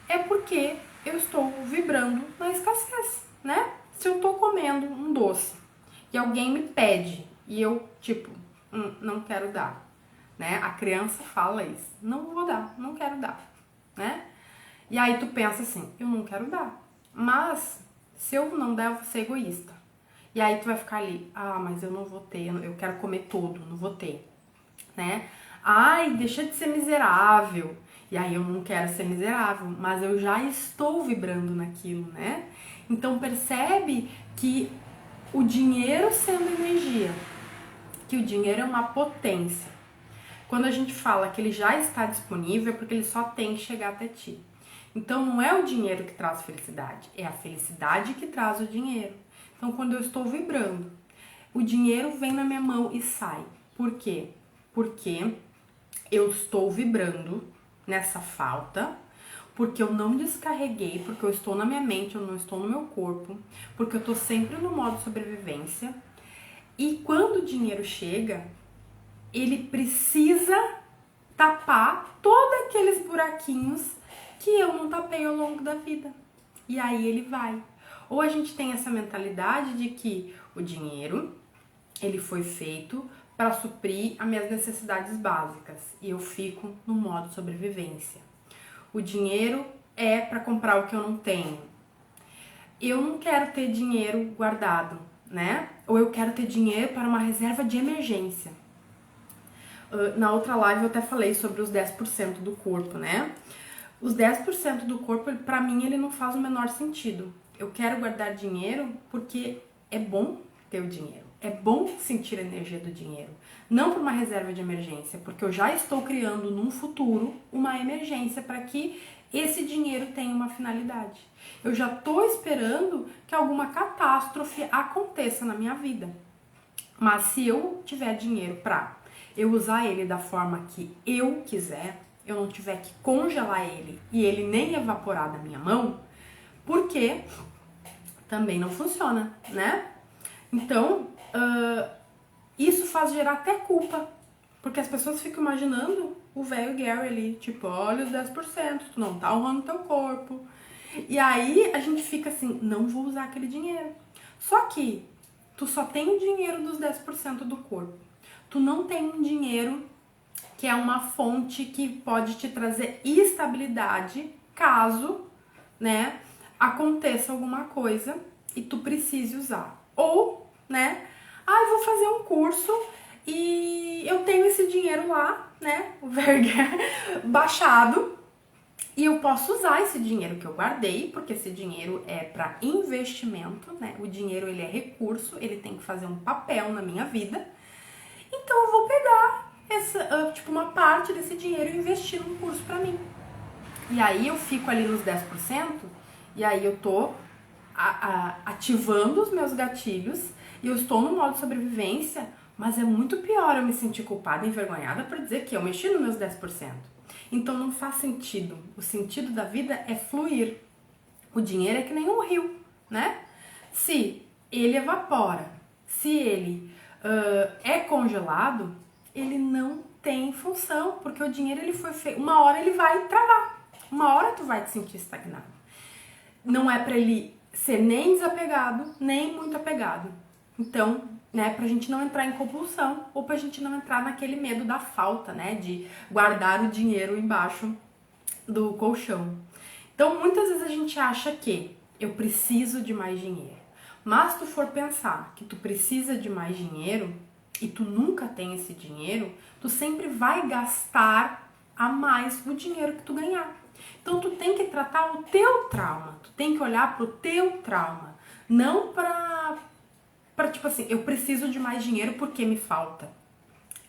é porque eu estou vibrando na escassez, né? Se eu tô comendo um doce e alguém me pede e eu, tipo, não quero dar, né? A criança fala isso, não vou dar, não quero dar, né? E aí tu pensa assim, eu não quero dar, mas se eu não der, eu vou ser egoísta. E aí tu vai ficar ali, mas eu não vou ter, eu quero comer tudo, não vou ter, né? Ai, deixa de ser miserável. E aí eu não quero ser miserável, mas eu já estou vibrando naquilo, né? Então percebe que o dinheiro sendo energia, que o dinheiro é uma potência. Quando a gente fala que ele já está disponível, é porque ele só tem que chegar até ti. Então não é o dinheiro que traz felicidade, é a felicidade que traz o dinheiro. Então quando eu estou vibrando, o dinheiro vem na minha mão e sai. Por quê? Porque eu estou vibrando nessa falta, porque eu não descarreguei, porque eu estou na minha mente, eu não estou no meu corpo, porque eu estou sempre no modo sobrevivência. E quando o dinheiro chega, ele precisa tapar todos aqueles buraquinhos que eu não tapei ao longo da vida. E aí ele vai. Ou a gente tem essa mentalidade de que o dinheiro, ele foi feito para suprir as minhas necessidades básicas e eu fico no modo sobrevivência. O dinheiro é para comprar o que eu não tenho. Eu não quero ter dinheiro guardado, né? Ou eu quero ter dinheiro para uma reserva de emergência. Na outra live eu até falei sobre os 10% do corpo, né? Os 10% do corpo, para mim, ele não faz o menor sentido. Eu quero guardar dinheiro porque é bom ter o dinheiro. É bom sentir a energia do dinheiro. Não por uma reserva de emergência, porque eu já estou criando num futuro uma emergência para que esse dinheiro tenha uma finalidade. Eu já estou esperando que alguma catástrofe aconteça na minha vida. Mas se eu tiver dinheiro para eu usar ele da forma que eu quiser, eu não tiver que congelar ele e ele nem evaporar da minha mão, porque também não funciona, né? Então, isso faz gerar até culpa, porque as pessoas ficam imaginando o velho Gary ali, tipo, olha os 10%, tu não tá honrando teu corpo. E aí a gente fica assim, não vou usar aquele dinheiro. Só que tu só tem o dinheiro dos 10% do corpo. Tu não tem um dinheiro que é uma fonte que pode te trazer estabilidade caso, né, aconteça alguma coisa e tu precise usar. Ou, né, eu vou fazer um curso e eu tenho esse dinheiro lá, né, o Verger baixado, e eu posso usar esse dinheiro que eu guardei, porque esse dinheiro é para investimento, né? O dinheiro, ele é recurso, ele tem que fazer um papel na minha vida. Então eu vou pegar uma parte desse dinheiro e investir num curso para mim. E aí eu fico ali nos 10%, e aí eu tô ativando os meus gatilhos, e eu estou no modo sobrevivência, mas é muito pior eu me sentir culpada e envergonhada por dizer que eu mexi nos meus 10%. Então não faz sentido. O sentido da vida é fluir. O dinheiro é que nem um rio, né? Se ele evapora, se ele é congelado, ele não tem função, porque o dinheiro ele foi feito. Uma hora ele vai travar, uma hora tu vai te sentir estagnado. Não é pra ele ser nem desapegado, nem muito apegado. Então, né, pra gente não entrar em compulsão ou pra gente não entrar naquele medo da falta, né, de guardar o dinheiro embaixo do colchão. Então, muitas vezes a gente acha que eu preciso de mais dinheiro. Mas se tu for pensar que tu precisa de mais dinheiro, e tu nunca tem esse dinheiro, tu sempre vai gastar a mais o dinheiro que tu ganhar. Então tu tem que tratar o teu trauma, tu tem que olhar pro teu trauma, não pra tipo assim, eu preciso de mais dinheiro porque me falta.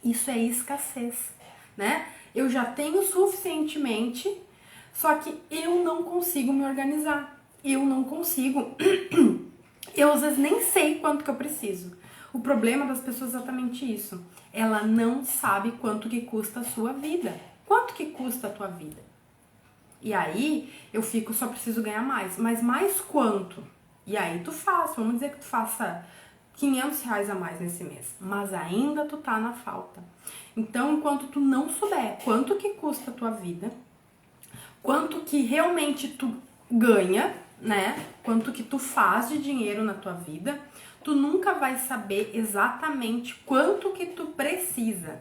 Isso é escassez, né? Eu já tenho suficientemente, só que eu não consigo me organizar. Eu não consigo. Eu às vezes nem sei quanto que eu preciso. O problema das pessoas é exatamente isso. Ela não sabe quanto que custa a sua vida. Quanto que custa a tua vida? E aí eu fico, só preciso ganhar mais. Mas mais quanto? E aí tu faz, vamos dizer que tu faça R$ 500 a mais nesse mês, mas ainda tu tá na falta. Então, enquanto tu não souber quanto que custa a tua vida, quanto que realmente tu ganha, né? Quanto que tu faz de dinheiro na tua vida, tu nunca vai saber exatamente quanto que tu precisa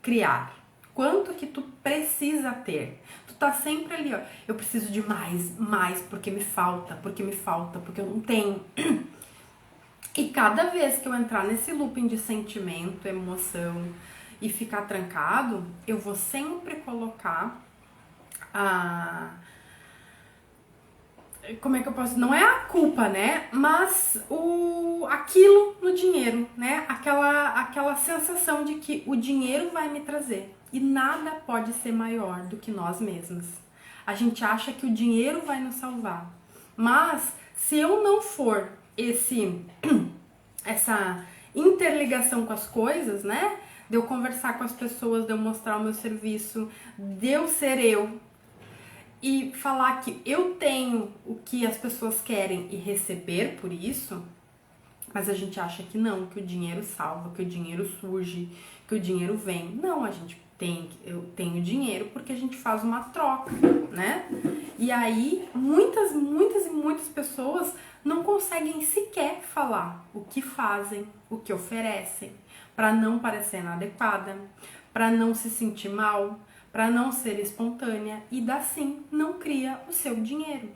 criar. Quanto que tu precisa ter. Tu tá sempre ali, ó. Eu preciso de mais, porque me falta, porque eu não tenho. E cada vez que eu entrar nesse looping de sentimento, emoção e ficar trancado, eu vou sempre colocar como é que eu posso... Não é a culpa, né? Mas aquilo no dinheiro, né? Aquela sensação de que o dinheiro vai me trazer. E nada pode ser maior do que nós mesmos. A gente acha que o dinheiro vai nos salvar. Mas se eu não for essa interligação com as coisas, né? De eu conversar com as pessoas, de eu mostrar o meu serviço, de eu ser eu e falar que eu tenho o que as pessoas querem e receber por isso, mas a gente acha que não, que o dinheiro salva, que o dinheiro surge, que o dinheiro vem. Não, eu tenho dinheiro porque a gente faz uma troca, né? E aí, muitas e muitas pessoas não conseguem sequer falar o que fazem, o que oferecem, para não parecer inadequada, para não se sentir mal, para não ser espontânea e assim não cria o seu dinheiro.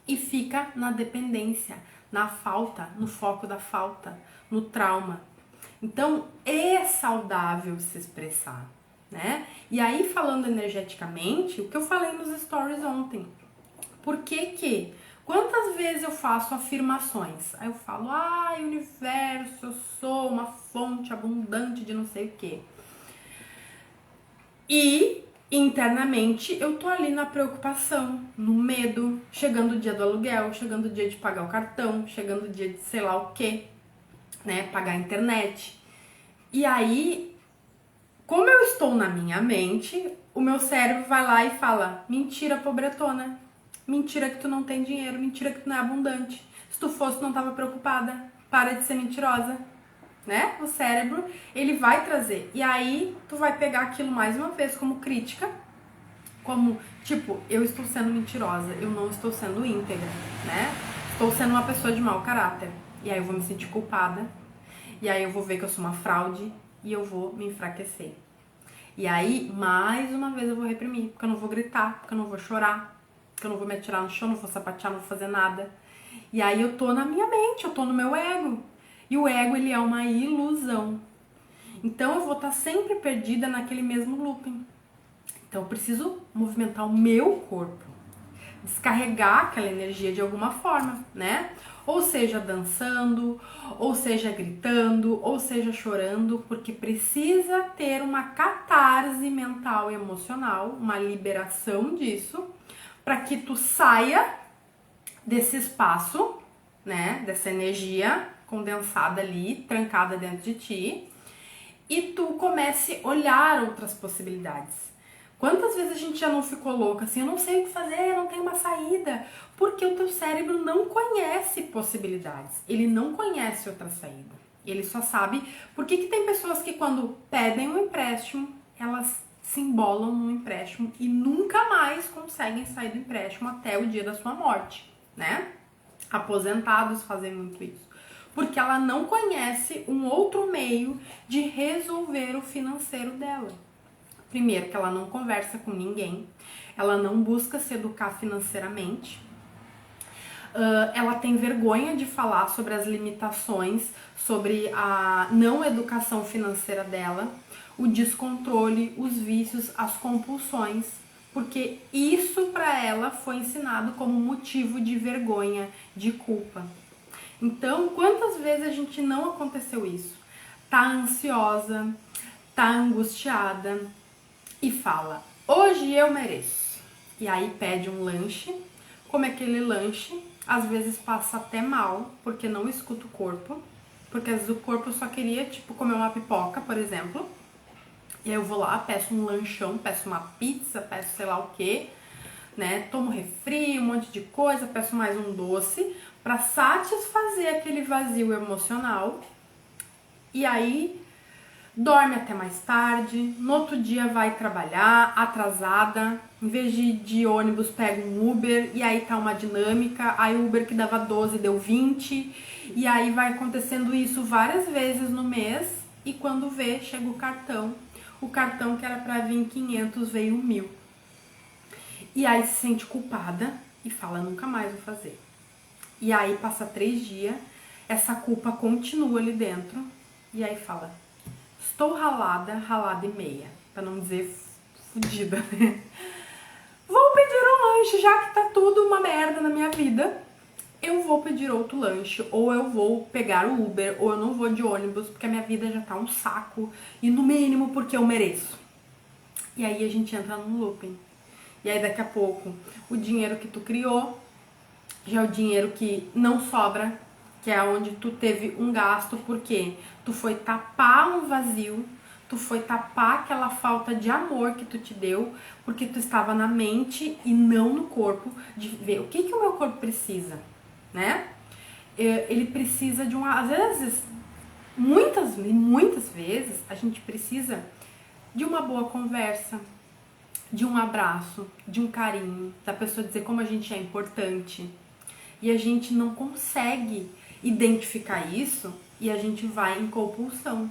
E fica na dependência, na falta, no foco da falta, no trauma. Então, é saudável se expressar, né? E aí, falando energeticamente, o que eu falei nos stories ontem. Por que quantas vezes eu faço afirmações? Aí eu falo, universo, eu sou uma fonte abundante de não sei o quê. E internamente eu tô ali na preocupação, no medo, chegando o dia do aluguel, chegando o dia de pagar o cartão, chegando o dia de sei lá o quê, né, pagar a internet. E aí, como eu estou na minha mente, o meu cérebro vai lá e fala, mentira, pobretona, mentira que tu não tem dinheiro, mentira que tu não é abundante, se tu fosse tu não tava preocupada, para de ser mentirosa. Né? O cérebro, ele vai trazer. E aí, tu vai pegar aquilo mais uma vez como crítica, como, tipo, eu estou sendo mentirosa, eu não estou sendo íntegra, né? Estou sendo uma pessoa de mau caráter. E aí eu vou me sentir culpada. E aí eu vou ver que eu sou uma fraude e eu vou me enfraquecer. E aí, mais uma vez eu vou reprimir, porque eu não vou gritar, porque eu não vou chorar, porque eu não vou me atirar no chão, não vou sapatear, não vou fazer nada. E aí eu tô na minha mente, eu tô no meu ego. E o ego, ele é uma ilusão. Então, eu vou estar sempre perdida naquele mesmo looping. Então, eu preciso movimentar o meu corpo. Descarregar aquela energia de alguma forma, né? Ou seja, dançando, ou seja, gritando, ou seja, chorando, porque precisa ter uma catarse mental e emocional, uma liberação disso, para que tu saia desse espaço, né? Dessa energia condensada ali, trancada dentro de ti, e tu comece a olhar outras possibilidades. Quantas vezes a gente já não ficou louca assim, eu não sei o que fazer, eu não tenho uma saída, porque o teu cérebro não conhece possibilidades, ele não conhece outra saída, ele só sabe, por que tem pessoas que quando pedem um empréstimo, elas se embolam no empréstimo e nunca mais conseguem sair do empréstimo até o dia da sua morte, né? Aposentados fazem muito isso. Porque ela não conhece um outro meio de resolver o financeiro dela. Primeiro, que ela não conversa com ninguém, ela não busca se educar financeiramente, ela tem vergonha de falar sobre as limitações, sobre a não educação financeira dela, o descontrole, os vícios, as compulsões, porque isso para ela foi ensinado como motivo de vergonha, de culpa. Então, quantas vezes a gente não aconteceu isso? Tá ansiosa, tá angustiada e fala: hoje eu mereço. E aí pede um lanche, come aquele lanche, às vezes passa até mal, porque não escuta o corpo, porque às vezes o corpo só queria, tipo, comer uma pipoca, por exemplo. E aí eu vou lá, peço um lanchão, peço uma pizza, peço sei lá o que, né? Tomo refri, um monte de coisa, peço mais um doce para satisfazer aquele vazio emocional. E aí dorme até mais tarde, no outro dia vai trabalhar atrasada, em vez de ir de ônibus pega um Uber, e aí tá uma dinâmica, aí o Uber que dava 12 deu 20, e aí vai acontecendo isso várias vezes no mês, e quando vê, chega o cartão que era pra vir 500 veio 1.000. E aí se sente culpada e fala: nunca mais vou fazer. E aí passa 3 dias, essa culpa continua ali dentro, e aí fala: estou ralada e meia, pra não dizer fodida, né? Vou pedir um lanche, já que tá tudo uma merda na minha vida. Eu vou pedir outro lanche, ou eu vou pegar o Uber, ou eu não vou de ônibus, porque a minha vida já tá um saco, e no mínimo porque eu mereço. E aí a gente entra num looping. E aí daqui a pouco, o dinheiro que tu criou já é o dinheiro que não sobra, que é onde tu teve um gasto, porque tu foi tapar um vazio, tu foi tapar aquela falta de amor que tu te deu, porque tu estava na mente e não no corpo, de ver o que o meu corpo precisa, né? Ele precisa de uma, às vezes, muitas vezes, a gente precisa de uma boa conversa, de um abraço, de um carinho, da pessoa dizer como a gente é importante. E a gente não consegue identificar isso e a gente vai em compulsão.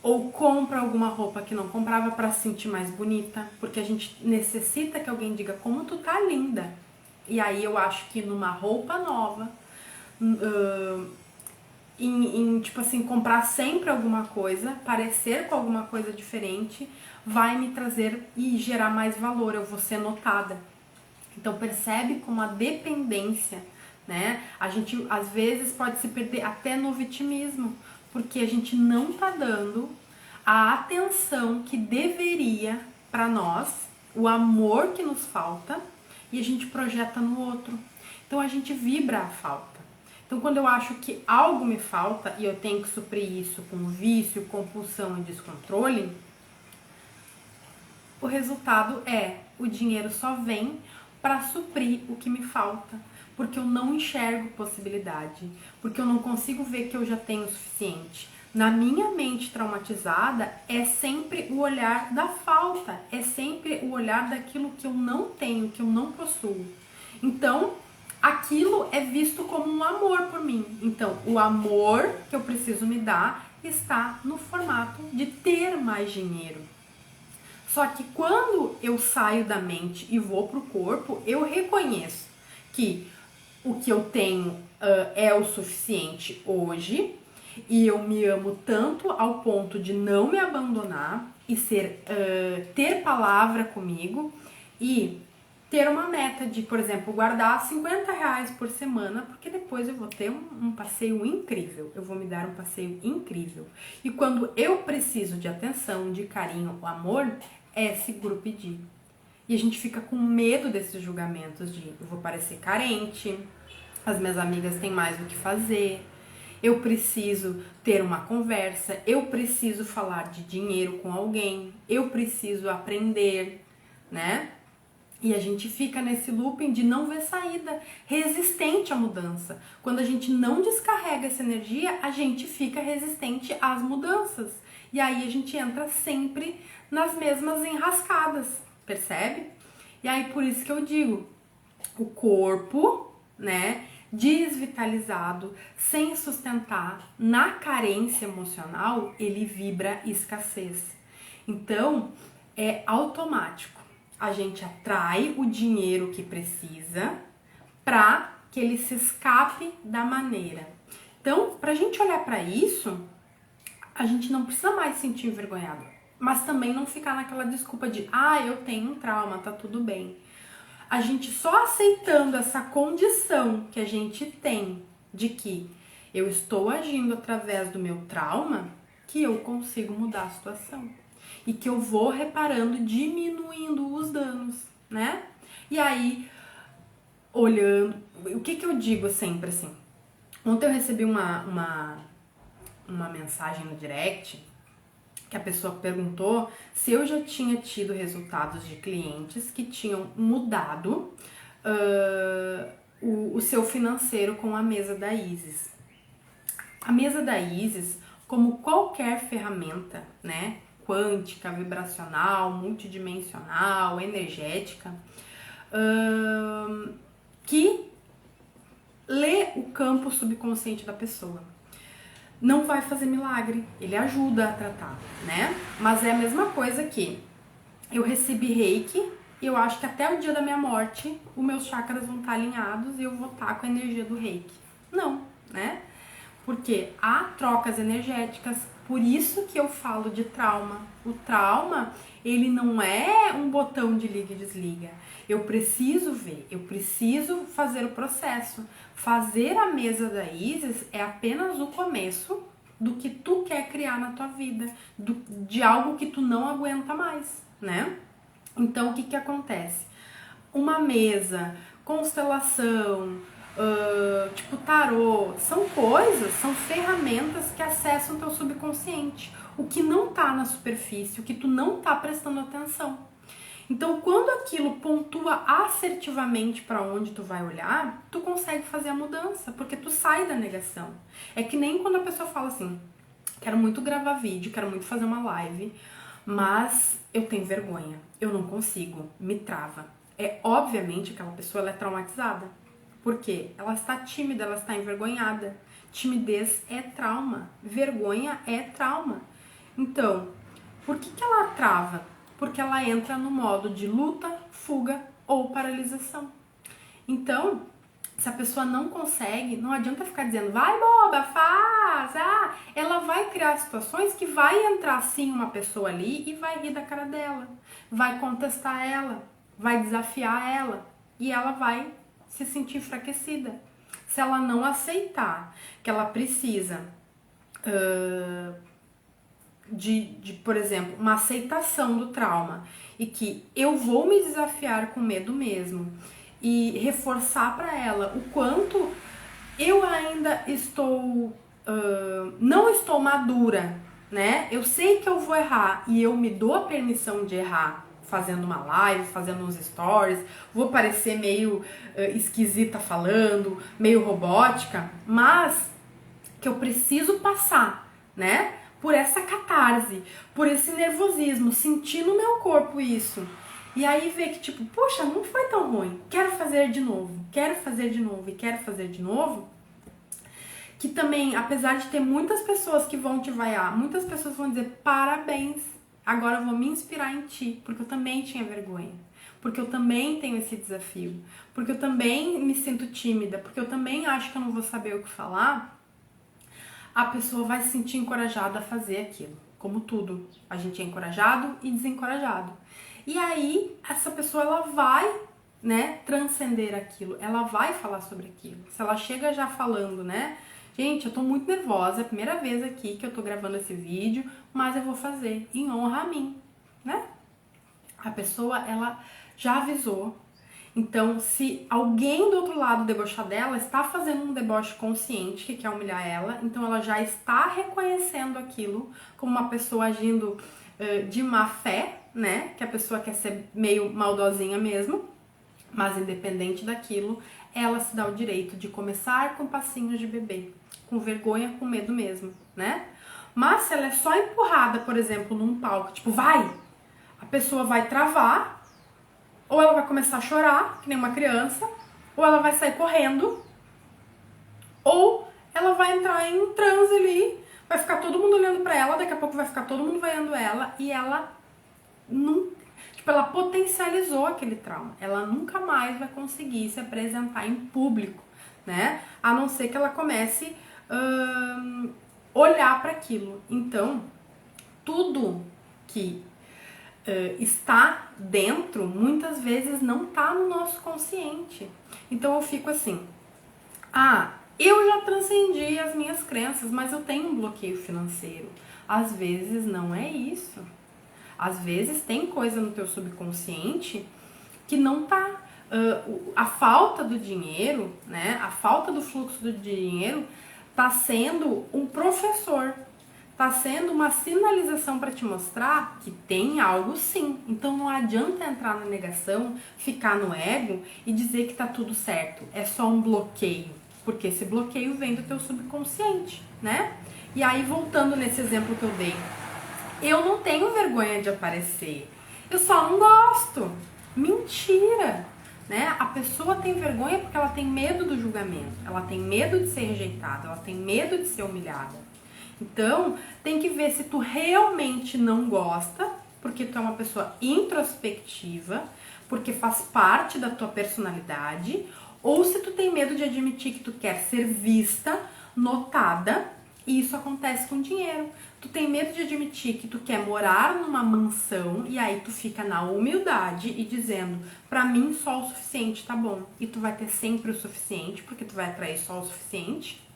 Ou compra alguma roupa que não comprava para se sentir mais bonita, porque a gente necessita que alguém diga como tu tá linda. E aí eu acho que numa roupa nova, tipo assim, comprar sempre alguma coisa, parecer com alguma coisa diferente, vai me trazer e gerar mais valor, eu vou ser notada. Então percebe como a dependência, né? A gente às vezes pode se perder até no vitimismo, porque a gente não tá dando a atenção que deveria para nós, o amor que nos falta, e a gente projeta no outro. Então a gente vibra a falta. Então quando eu acho que algo me falta e eu tenho que suprir isso com vício, compulsão e descontrole, o resultado é o dinheiro só vem para suprir o que me falta, porque eu não enxergo possibilidade, porque eu não consigo ver que eu já tenho o suficiente. Na minha mente traumatizada é sempre o olhar da falta, é sempre o olhar daquilo que eu não tenho, que eu não possuo. Então, aquilo é visto como um amor por mim. Então, o amor que eu preciso me dar está no formato de ter mais dinheiro. Só que quando eu saio da mente e vou pro corpo, eu reconheço que o que eu tenho é o suficiente hoje e eu me amo tanto ao ponto de não me abandonar e ter palavra comigo e ter uma meta de, por exemplo, guardar R$50 por semana, porque depois eu vou ter um passeio incrível, eu vou me dar um passeio incrível. E quando eu preciso de atenção, de carinho, amor, é seguro pedir. E a gente fica com medo desses julgamentos de eu vou parecer carente, as minhas amigas têm mais o que fazer, eu preciso ter uma conversa, eu preciso falar de dinheiro com alguém, eu preciso aprender, né? E a gente fica nesse looping de não ver saída, resistente à mudança. Quando a gente não descarrega essa energia, a gente fica resistente às mudanças. E aí a gente entra sempre nas mesmas enrascadas, percebe? E aí por isso que eu digo, o corpo, né, desvitalizado, sem sustentar, na carência emocional, ele vibra escassez. Então, é automático. A gente atrai o dinheiro que precisa para que ele se escape da maneira. Então, pra gente olhar pra isso, a gente não precisa mais se sentir envergonhado, mas também não ficar naquela desculpa de eu tenho um trauma, tá tudo bem. A gente só aceitando essa condição que a gente tem de que eu estou agindo através do meu trauma, que eu consigo mudar a situação. E que eu vou reparando, diminuindo os danos, né? E aí, olhando, o que eu digo sempre assim? Ontem eu recebi uma mensagem no direct que a pessoa perguntou se eu já tinha tido resultados de clientes que tinham mudado o seu financeiro com a mesa da Isis. A mesa da Isis, como qualquer ferramenta, né, quântica, vibracional, multidimensional, energética, que lê o campo subconsciente da pessoa. Não vai fazer milagre, ele ajuda a tratar, né? Mas é a mesma coisa que eu recebi reiki e eu acho que até o dia da minha morte os meus chakras vão estar alinhados e eu vou estar com a energia do reiki. Não, né? Porque há trocas energéticas, por isso que eu falo de trauma. O trauma, ele não é um botão de liga e desliga. Eu preciso ver, eu preciso fazer o processo. Fazer a mesa da Isis é apenas o começo do que tu quer criar na tua vida, de algo que tu não aguenta mais, né? Então, o que acontece? Uma mesa, constelação, tipo tarô, são coisas, são ferramentas que acessam o teu subconsciente, o que não tá na superfície, o que tu não tá prestando atenção. Então, quando aquilo pontua assertivamente para onde tu vai olhar, tu consegue fazer a mudança, porque tu sai da negação. É que nem quando a pessoa fala assim, quero muito gravar vídeo, quero muito fazer uma live, mas eu tenho vergonha, eu não consigo, me trava. Obviamente aquela pessoa ela é traumatizada. Por quê? Ela está tímida, ela está envergonhada. Timidez é trauma, vergonha é trauma. Então, por que ela trava? Porque ela entra no modo de luta, fuga ou paralisação. Então, se a pessoa não consegue, não adianta ficar dizendo, vai boba, faz, ela vai criar situações que vai entrar sim uma pessoa ali e vai rir da cara dela, vai contestar ela, vai desafiar ela e ela vai se sentir enfraquecida. Se ela não aceitar que ela precisa por exemplo, uma aceitação do trauma e que eu vou me desafiar com medo mesmo e reforçar para ela o quanto eu ainda estou não estou madura, né? Eu sei que eu vou errar e eu me dou a permissão de errar fazendo uma live, fazendo uns stories, vou parecer meio esquisita falando, meio robótica, mas que eu preciso passar, né? Por essa catarse, por esse nervosismo, sentir no meu corpo isso. E aí ver que tipo, poxa, não foi tão ruim, quero fazer de novo, quero fazer de novo e quero fazer de novo. Que também, apesar de ter muitas pessoas que vão te vaiar, muitas pessoas vão dizer parabéns, agora eu vou me inspirar em ti, porque eu também tinha vergonha, porque eu também tenho esse desafio, porque eu também me sinto tímida, porque eu também acho que eu não vou saber o que falar. A pessoa vai se sentir encorajada a fazer aquilo. Como tudo, a gente é encorajado e desencorajado. E aí, essa pessoa, ela vai, né, transcender aquilo. Ela vai falar sobre aquilo. Se ela chega já falando, né, gente, eu tô muito nervosa, é a primeira vez aqui que eu tô gravando esse vídeo, mas eu vou fazer em honra a mim, né? A pessoa, ela já avisou. Então, se alguém do outro lado debochar dela, está fazendo um deboche consciente que quer humilhar ela, então ela já está reconhecendo aquilo como uma pessoa agindo de má fé, né? Que a pessoa quer ser meio maldosinha mesmo, mas independente daquilo, ela se dá o direito de começar com passinhos de bebê, com vergonha, com medo mesmo, né? Mas se ela é só empurrada, por exemplo, num palco, tipo, vai, a pessoa vai travar, ou ela vai começar a chorar, que nem uma criança, ou ela vai sair correndo, ou ela vai entrar em transe ali, vai ficar todo mundo olhando pra ela, daqui a pouco vai ficar todo mundo vaiando ela, e ela não, tipo, ela potencializou aquele trauma. Ela nunca mais vai conseguir se apresentar em público né? A não ser que ela comece olhar para aquilo. Então, tudo que está dentro, muitas vezes não está no nosso consciente. Então eu fico assim, eu já transcendi as minhas crenças, mas eu tenho um bloqueio financeiro. Às vezes não é isso. Às vezes tem coisa no teu subconsciente que não tá. A falta do dinheiro, né? A falta do fluxo do dinheiro tá sendo um professor. Tá sendo uma sinalização para te mostrar que tem algo sim. Então não adianta entrar na negação, ficar no ego e dizer que tá tudo certo. É só um bloqueio. Porque esse bloqueio vem do teu subconsciente, né? E aí, voltando nesse exemplo que eu dei, eu não tenho vergonha de aparecer. Eu só não gosto. Mentira! Né? A pessoa tem vergonha porque ela tem medo do julgamento. Ela tem medo de ser rejeitada. Ela tem medo de ser humilhada. Então, tem que ver se tu realmente não gosta, porque tu é uma pessoa introspectiva, porque faz parte da tua personalidade, ou se tu tem medo de admitir que tu quer ser vista, notada, e isso acontece com dinheiro. Tu tem medo de admitir que tu quer morar numa mansão, e aí tu fica na humildade e dizendo, pra mim só o suficiente tá bom. E tu vai ter sempre o suficiente, porque tu vai atrair só o suficiente.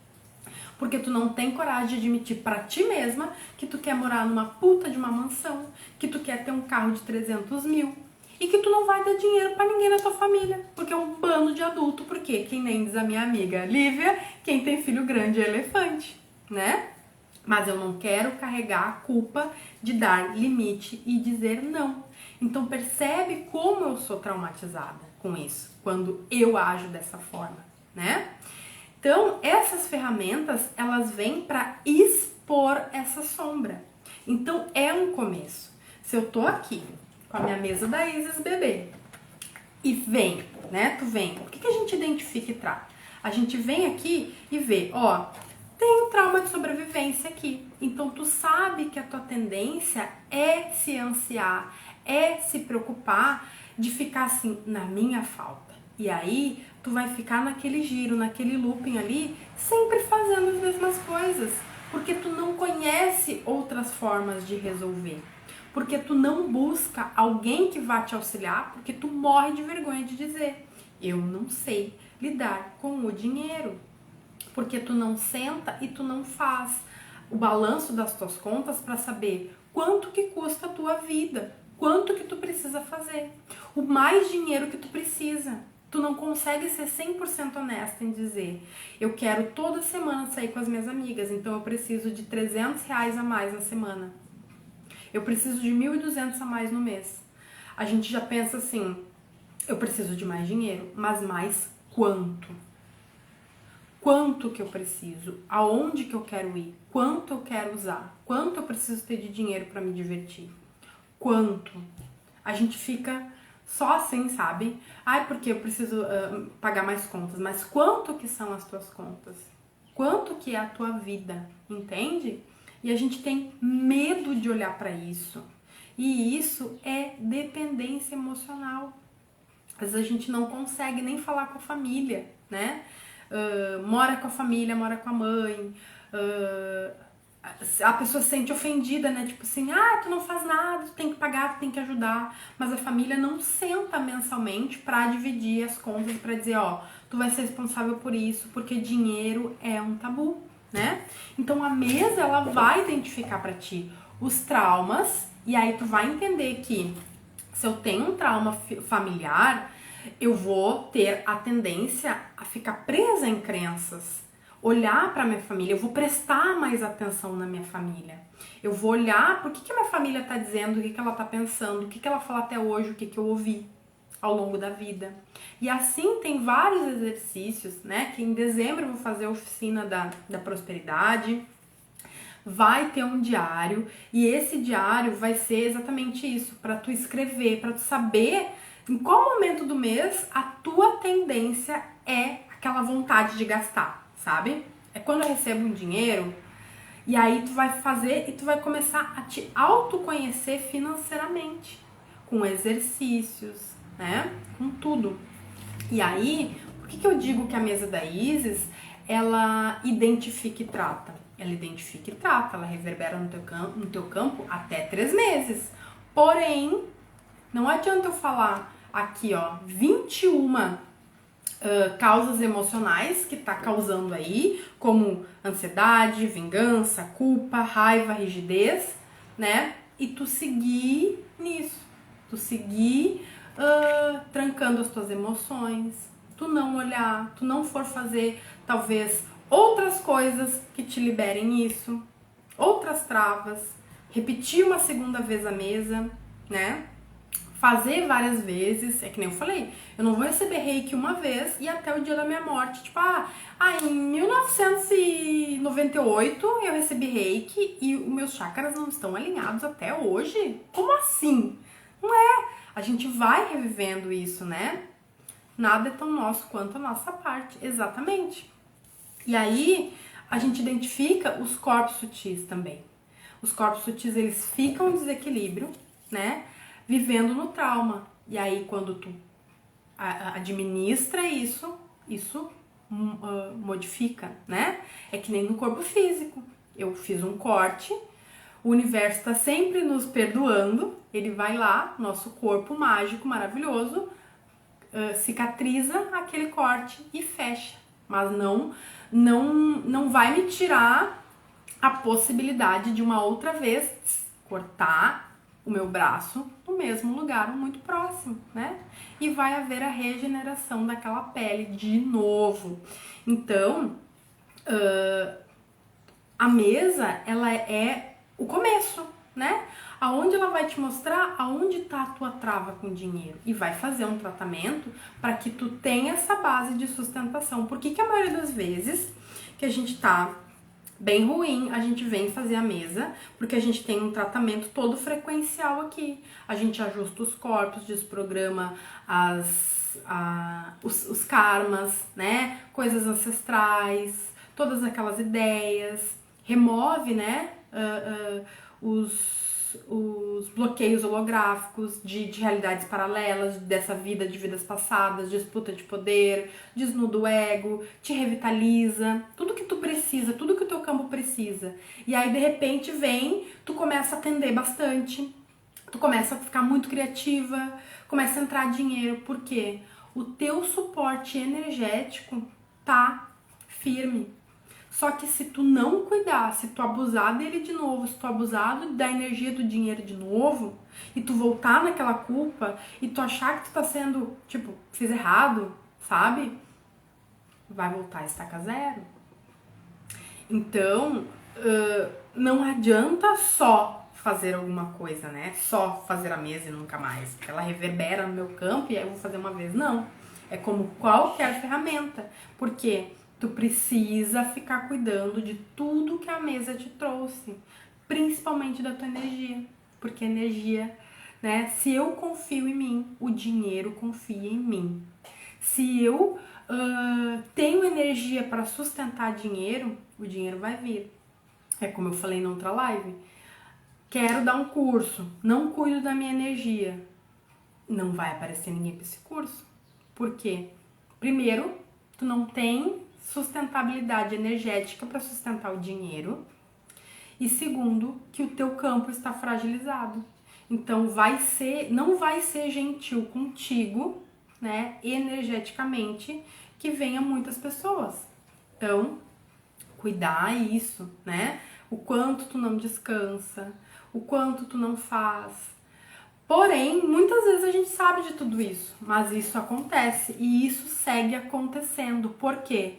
Porque tu não tem coragem de admitir pra ti mesma que tu quer morar numa puta de uma mansão, que tu quer ter um carro de 300 mil e que tu não vai dar dinheiro pra ninguém na tua família, porque é um bando de adulto, porque quem nem diz a minha amiga Lívia, quem tem filho grande é elefante, né? Mas eu não quero carregar a culpa de dar limite e dizer não. Então percebe como eu sou traumatizada com isso, quando eu ajo dessa forma, né? Então, essas ferramentas, elas vêm para expor essa sombra. Então, é um começo. Se eu tô aqui com a minha mesa da Isis bebê e vem, né? Tu vem. O que a gente identifica e traz? A gente vem aqui e vê, tem um trauma de sobrevivência aqui. Então, tu sabe que a tua tendência é se ansiar, é se preocupar de ficar assim, na minha falta. E aí, tu vai ficar naquele giro, naquele looping ali, sempre fazendo as mesmas coisas. Porque tu não conhece outras formas de resolver. Porque tu não busca alguém que vá te auxiliar, porque tu morre de vergonha de dizer, eu não sei lidar com o dinheiro. Porque tu não senta e tu não faz o balanço das tuas contas para saber quanto que custa a tua vida, quanto que tu precisa fazer, o mais dinheiro que tu precisa. Tu não consegue ser 100% honesta em dizer, eu quero toda semana sair com as minhas amigas, então eu preciso de R$300 a mais na semana. Eu preciso de 1.200 a mais no mês. A gente já pensa assim, eu preciso de mais dinheiro, mas mais quanto? Quanto que eu preciso? Aonde que eu quero ir? Quanto eu quero usar? Quanto eu preciso ter de dinheiro para me divertir? Quanto? A gente fica só assim, sabe? Porque eu preciso pagar mais contas. Mas quanto que são as tuas contas? Quanto que é a tua vida? Entende? E a gente tem medo de olhar para isso. E isso é dependência emocional. Às vezes a gente não consegue nem falar com a família, né? Mora com a família, mora com a mãe, a pessoa se sente ofendida, né? Tipo assim, tu não faz nada, tu tem que pagar, tu tem que ajudar. Mas a família não senta mensalmente pra dividir as contas, pra dizer, tu vai ser responsável por isso, porque dinheiro é um tabu, né? Então a mesa, ela vai identificar pra ti os traumas, e aí tu vai entender que se eu tenho um trauma familiar, eu vou ter a tendência a ficar presa em crenças, olhar para minha família, eu vou prestar mais atenção na minha família. Eu vou olhar por que a minha família tá dizendo, o que ela tá pensando, o que ela fala até hoje, o que eu ouvi ao longo da vida. E assim tem vários exercícios, né? Que em dezembro eu vou fazer a oficina da prosperidade. Vai ter um diário e esse diário vai ser exatamente isso, para tu escrever, para tu saber em qual momento do mês a tua tendência é aquela vontade de gastar, sabe? É quando eu recebo um dinheiro e aí tu vai fazer e tu vai começar a te autoconhecer financeiramente, com exercícios, né? Com tudo. E aí, por que eu digo que a mesa da Isis, ela identifica e trata? Ela identifica e trata, ela reverbera no teu campo até 3 meses. Porém, não adianta eu falar aqui, ó, 21 causas emocionais que tá causando aí, como ansiedade, vingança, culpa, raiva, rigidez, né? E tu seguir nisso, tu seguir trancando as tuas emoções, tu não olhar, tu não for fazer, talvez, outras coisas que te liberem isso, outras travas, repetir uma segunda vez a mesa, né? Fazer várias vezes, é que nem eu falei, eu não vou receber reiki uma vez e até o dia da minha morte. Tipo, em 1998 eu recebi reiki e os meus chakras não estão alinhados até hoje? Como assim? Não é. A gente vai revivendo isso, né? Nada é tão nosso quanto a nossa parte, exatamente. E aí, a gente identifica os corpos sutis também. Os corpos sutis, eles ficam em desequilíbrio, né? Vivendo no trauma. E aí, quando tu administra isso modifica, né? É que nem no corpo físico. Eu fiz um corte, o universo está sempre nos perdoando, ele vai lá, nosso corpo mágico, maravilhoso, cicatriza aquele corte e fecha. Mas não vai me tirar a possibilidade de uma outra vez cortar o meu braço no mesmo lugar, muito próximo, né? E vai haver a regeneração daquela pele de novo. Então, a mesa, ela é o começo, né? Aonde ela vai te mostrar aonde tá a tua trava com dinheiro e vai fazer um tratamento para que tu tenha essa base de sustentação. Por que a maioria das vezes que a gente tá bem ruim, a gente vem fazer a mesa, porque a gente tem um tratamento todo frequencial aqui. A gente ajusta os corpos, desprograma os karmas, né? Coisas ancestrais, todas aquelas ideias, remove, né? Os bloqueios holográficos de realidades paralelas, dessa vida, de vidas passadas, disputa de poder, desnuda o ego, te revitaliza, tudo que tu precisa, tudo que o teu campo precisa. E aí, de repente, tu começa a atender bastante, tu começa a ficar muito criativa, começa a entrar dinheiro, porque o teu suporte energético tá firme. Só que se tu não cuidar, se tu abusar dele de novo, se tu abusar da energia do dinheiro de novo, e tu voltar naquela culpa, e tu achar que tu tá sendo, tipo, fiz errado, sabe? Vai voltar a estaca zero. Então, não adianta só fazer alguma coisa, né? Só fazer a mesa e nunca mais. Porque ela reverbera no meu campo e aí eu vou fazer uma vez. Não. É como qualquer ferramenta. Por quê? Tu precisa ficar cuidando de tudo que a mesa te trouxe, principalmente da tua energia, porque energia, né? Se eu confio em mim, o dinheiro confia em mim. Se eu tenho energia para sustentar dinheiro, o dinheiro vai vir. É como eu falei na outra live. Quero dar um curso, não cuido da minha energia. Não vai aparecer ninguém para esse curso. Por quê? Primeiro, tu não tem sustentabilidade energética para sustentar o dinheiro. E segundo, que o teu campo está fragilizado. Então não vai ser gentil contigo, né, energeticamente, que venha muitas pessoas. Então, cuidar isso, né? O quanto tu não descansa, o quanto tu não faz. Porém, muitas vezes a gente sabe de tudo isso, mas isso acontece e isso segue acontecendo. Por quê?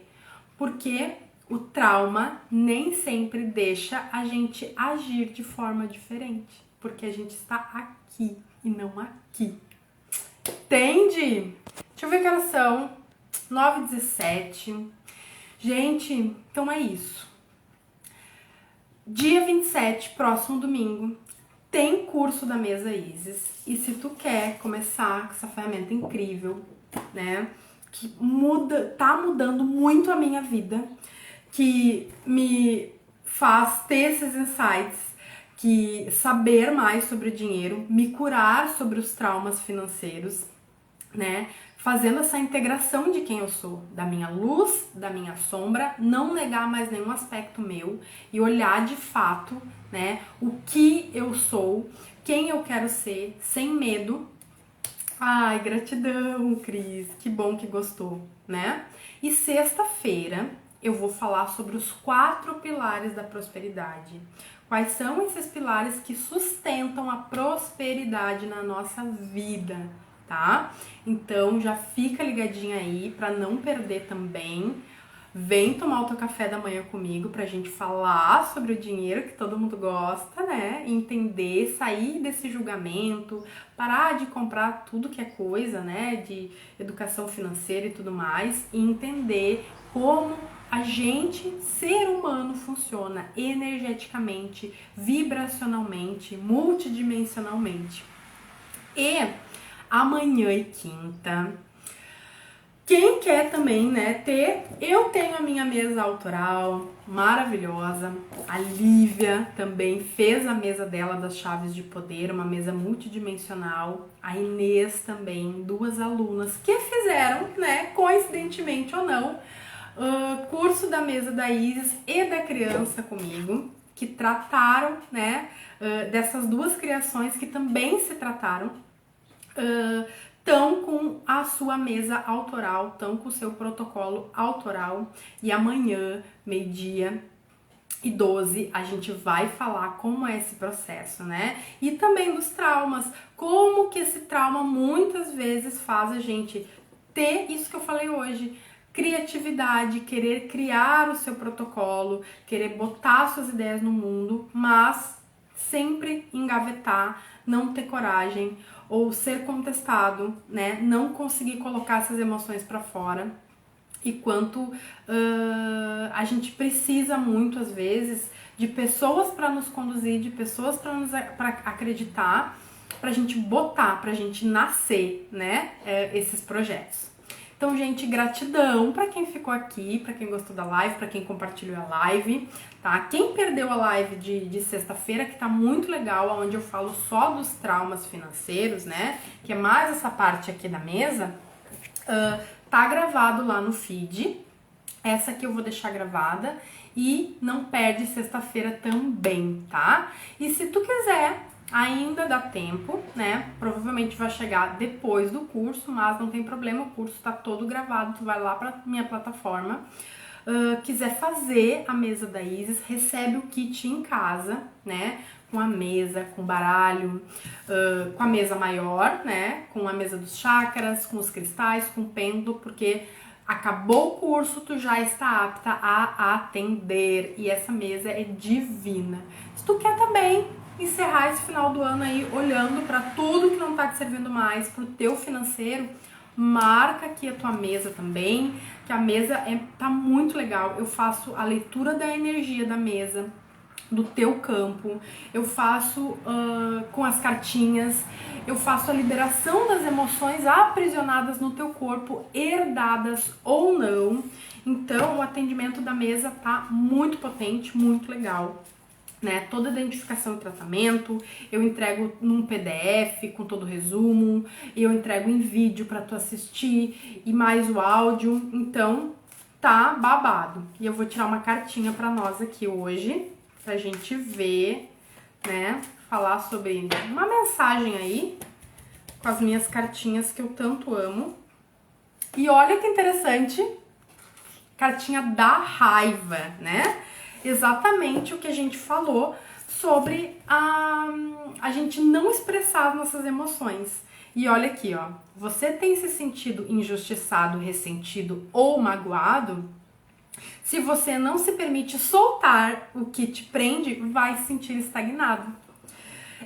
Porque o trauma nem sempre deixa a gente agir de forma diferente, porque a gente está aqui e não aqui. Entende? Deixa eu ver que horas são. 9h17. Gente, então é isso. Dia 27, próximo domingo, tem curso da Mesa Isis. E se tu quer começar com essa ferramenta incrível, né? Que tá mudando muito a minha vida, que me faz ter esses insights, que saber mais sobre o dinheiro, me curar sobre os traumas financeiros, né? fazendo essa integração de quem eu sou, da minha luz, da minha sombra, não negar mais nenhum aspecto meu e olhar de fato, né, o que eu sou, quem eu quero ser, sem medo. Ai, gratidão, Cris, que bom que gostou, né? E sexta-feira eu vou falar sobre os 4 pilares da prosperidade. Quais são esses pilares que sustentam a prosperidade na nossa vida, tá? Então já fica ligadinha aí para não perder também. Vem tomar o teu café da manhã comigo pra gente falar sobre o dinheiro que todo mundo gosta, né? Entender, sair desse julgamento, parar de comprar tudo que é coisa, né? De educação financeira e tudo mais, e entender como a gente, ser humano, funciona energeticamente, vibracionalmente, multidimensionalmente. E amanhã e quinta, quem quer também, né, eu tenho a minha mesa autoral maravilhosa. A Lívia também fez a mesa dela das chaves de poder, uma mesa multidimensional. A Inês também, 2 alunas que fizeram, né, coincidentemente ou não, curso da mesa da Isis e da criança comigo, que trataram, né, dessas 2 criações que também se trataram. Estão com a sua mesa autoral, estão com o seu protocolo autoral. E amanhã, 12h, a gente vai falar como é esse processo, né? E também dos traumas, como que esse trauma muitas vezes faz a gente ter isso que eu falei hoje, criatividade, querer criar o seu protocolo, querer botar suas ideias no mundo, mas sempre engavetar, não ter coragem, ou ser contestado, né? Não conseguir colocar essas emoções para fora. E quanto a gente precisa muito, às vezes, de pessoas para nos conduzir, de pessoas para acreditar, pra gente botar, pra gente nascer, né? Esses projetos. Então, gente, gratidão para quem ficou aqui, para quem gostou da live, para quem compartilhou a live, tá? Quem perdeu a live de sexta-feira, que tá muito legal, onde eu falo só dos traumas financeiros, né? Que é mais essa parte aqui da mesa, tá gravado lá no feed. Essa aqui eu vou deixar gravada e não perde sexta-feira também, tá? E se tu quiser, ainda dá tempo, né? Provavelmente vai chegar depois do curso, mas não tem problema, o curso tá todo gravado, tu vai lá pra minha plataforma. Quiser fazer a mesa da Isis, recebe o kit em casa, né? Com a mesa, com baralho, com a mesa maior, né? Com a mesa dos chakras, com os cristais, com o pêndulo, porque acabou o curso, tu já está apta a atender e essa mesa é divina. Se tu quer também encerrar esse final do ano aí olhando para tudo que não tá te servindo mais, pro teu financeiro, marca aqui a tua mesa também, que a mesa tá muito legal. Eu faço a leitura da energia da mesa, do teu campo, eu faço com as cartinhas, eu faço a liberação das emoções aprisionadas no teu corpo, herdadas ou não. Então o atendimento da mesa tá muito potente, muito legal, né? Toda a identificação e tratamento, eu entrego num PDF com todo o resumo, eu entrego em vídeo para tu assistir e mais o áudio. Então tá babado. E eu vou tirar uma cartinha para nós aqui hoje, pra gente ver, né, falar sobre uma mensagem aí, com as minhas cartinhas que eu tanto amo. E olha que interessante, cartinha da raiva, né? Exatamente o que a gente falou sobre a gente não expressar nossas emoções. E olha aqui, ó, você tem se sentido injustiçado, ressentido ou magoado? Se você não se permite soltar o que te prende, vai se sentir estagnado.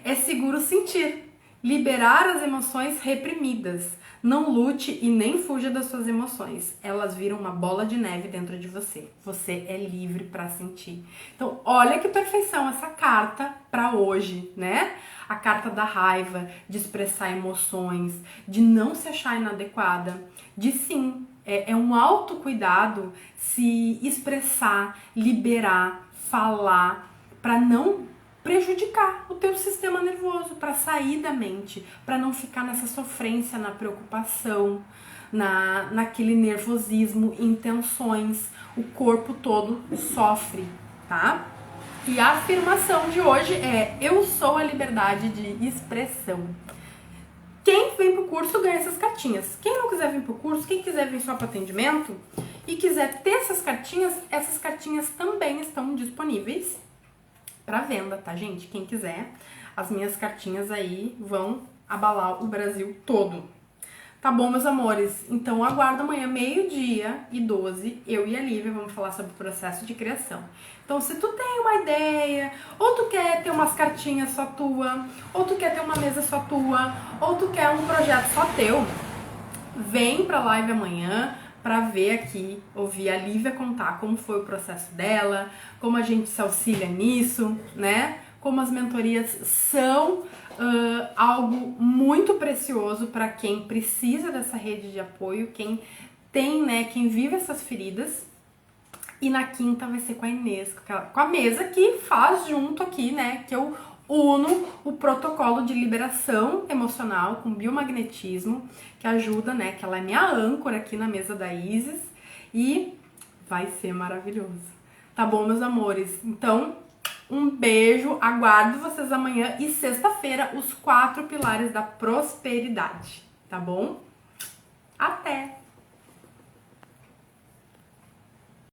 É seguro sentir, liberar as emoções reprimidas. Não lute e nem fuja das suas emoções. Elas viram uma bola de neve dentro de você. Você é livre para sentir. Então, olha que perfeição essa carta para hoje, né? A carta da raiva, de expressar emoções, de não se achar inadequada, de sim. É um autocuidado se expressar, liberar, falar, para não prejudicar o teu sistema nervoso, para sair da mente, para não ficar nessa sofrência, na preocupação, naquele nervosismo, em tensões, o corpo todo sofre, tá? E a afirmação de hoje é: eu sou a liberdade de expressão. Quem vem pro curso ganha essas cartinhas. Quem não quiser vir pro curso, quem quiser vir só para atendimento e quiser ter essas cartinhas também estão disponíveis para venda, tá, gente? Quem quiser, as minhas cartinhas aí vão abalar o Brasil todo. Tá bom, meus amores? Então aguardo amanhã, 12h12, eu e a Lívia vamos falar sobre o processo de criação. Então, se tu tem uma ideia, ou tu quer ter umas cartinhas só tua, ou tu quer ter uma mesa só tua, ou tu quer um projeto só teu, vem pra live amanhã pra ver aqui, ouvir a Lívia contar como foi o processo dela, como a gente se auxilia nisso, né? Como as mentorias são algo muito precioso para quem precisa dessa rede de apoio, quem tem, né, quem vive essas feridas. E na quinta vai ser com a Inês, com a mesa que faz junto aqui, né, que eu uno o protocolo de liberação emocional com biomagnetismo, que ajuda, né, que ela é minha âncora aqui na mesa da Isis, e vai ser maravilhoso. Tá bom, meus amores? Então, um beijo, aguardo vocês amanhã e sexta-feira, os 4 pilares da prosperidade, tá bom?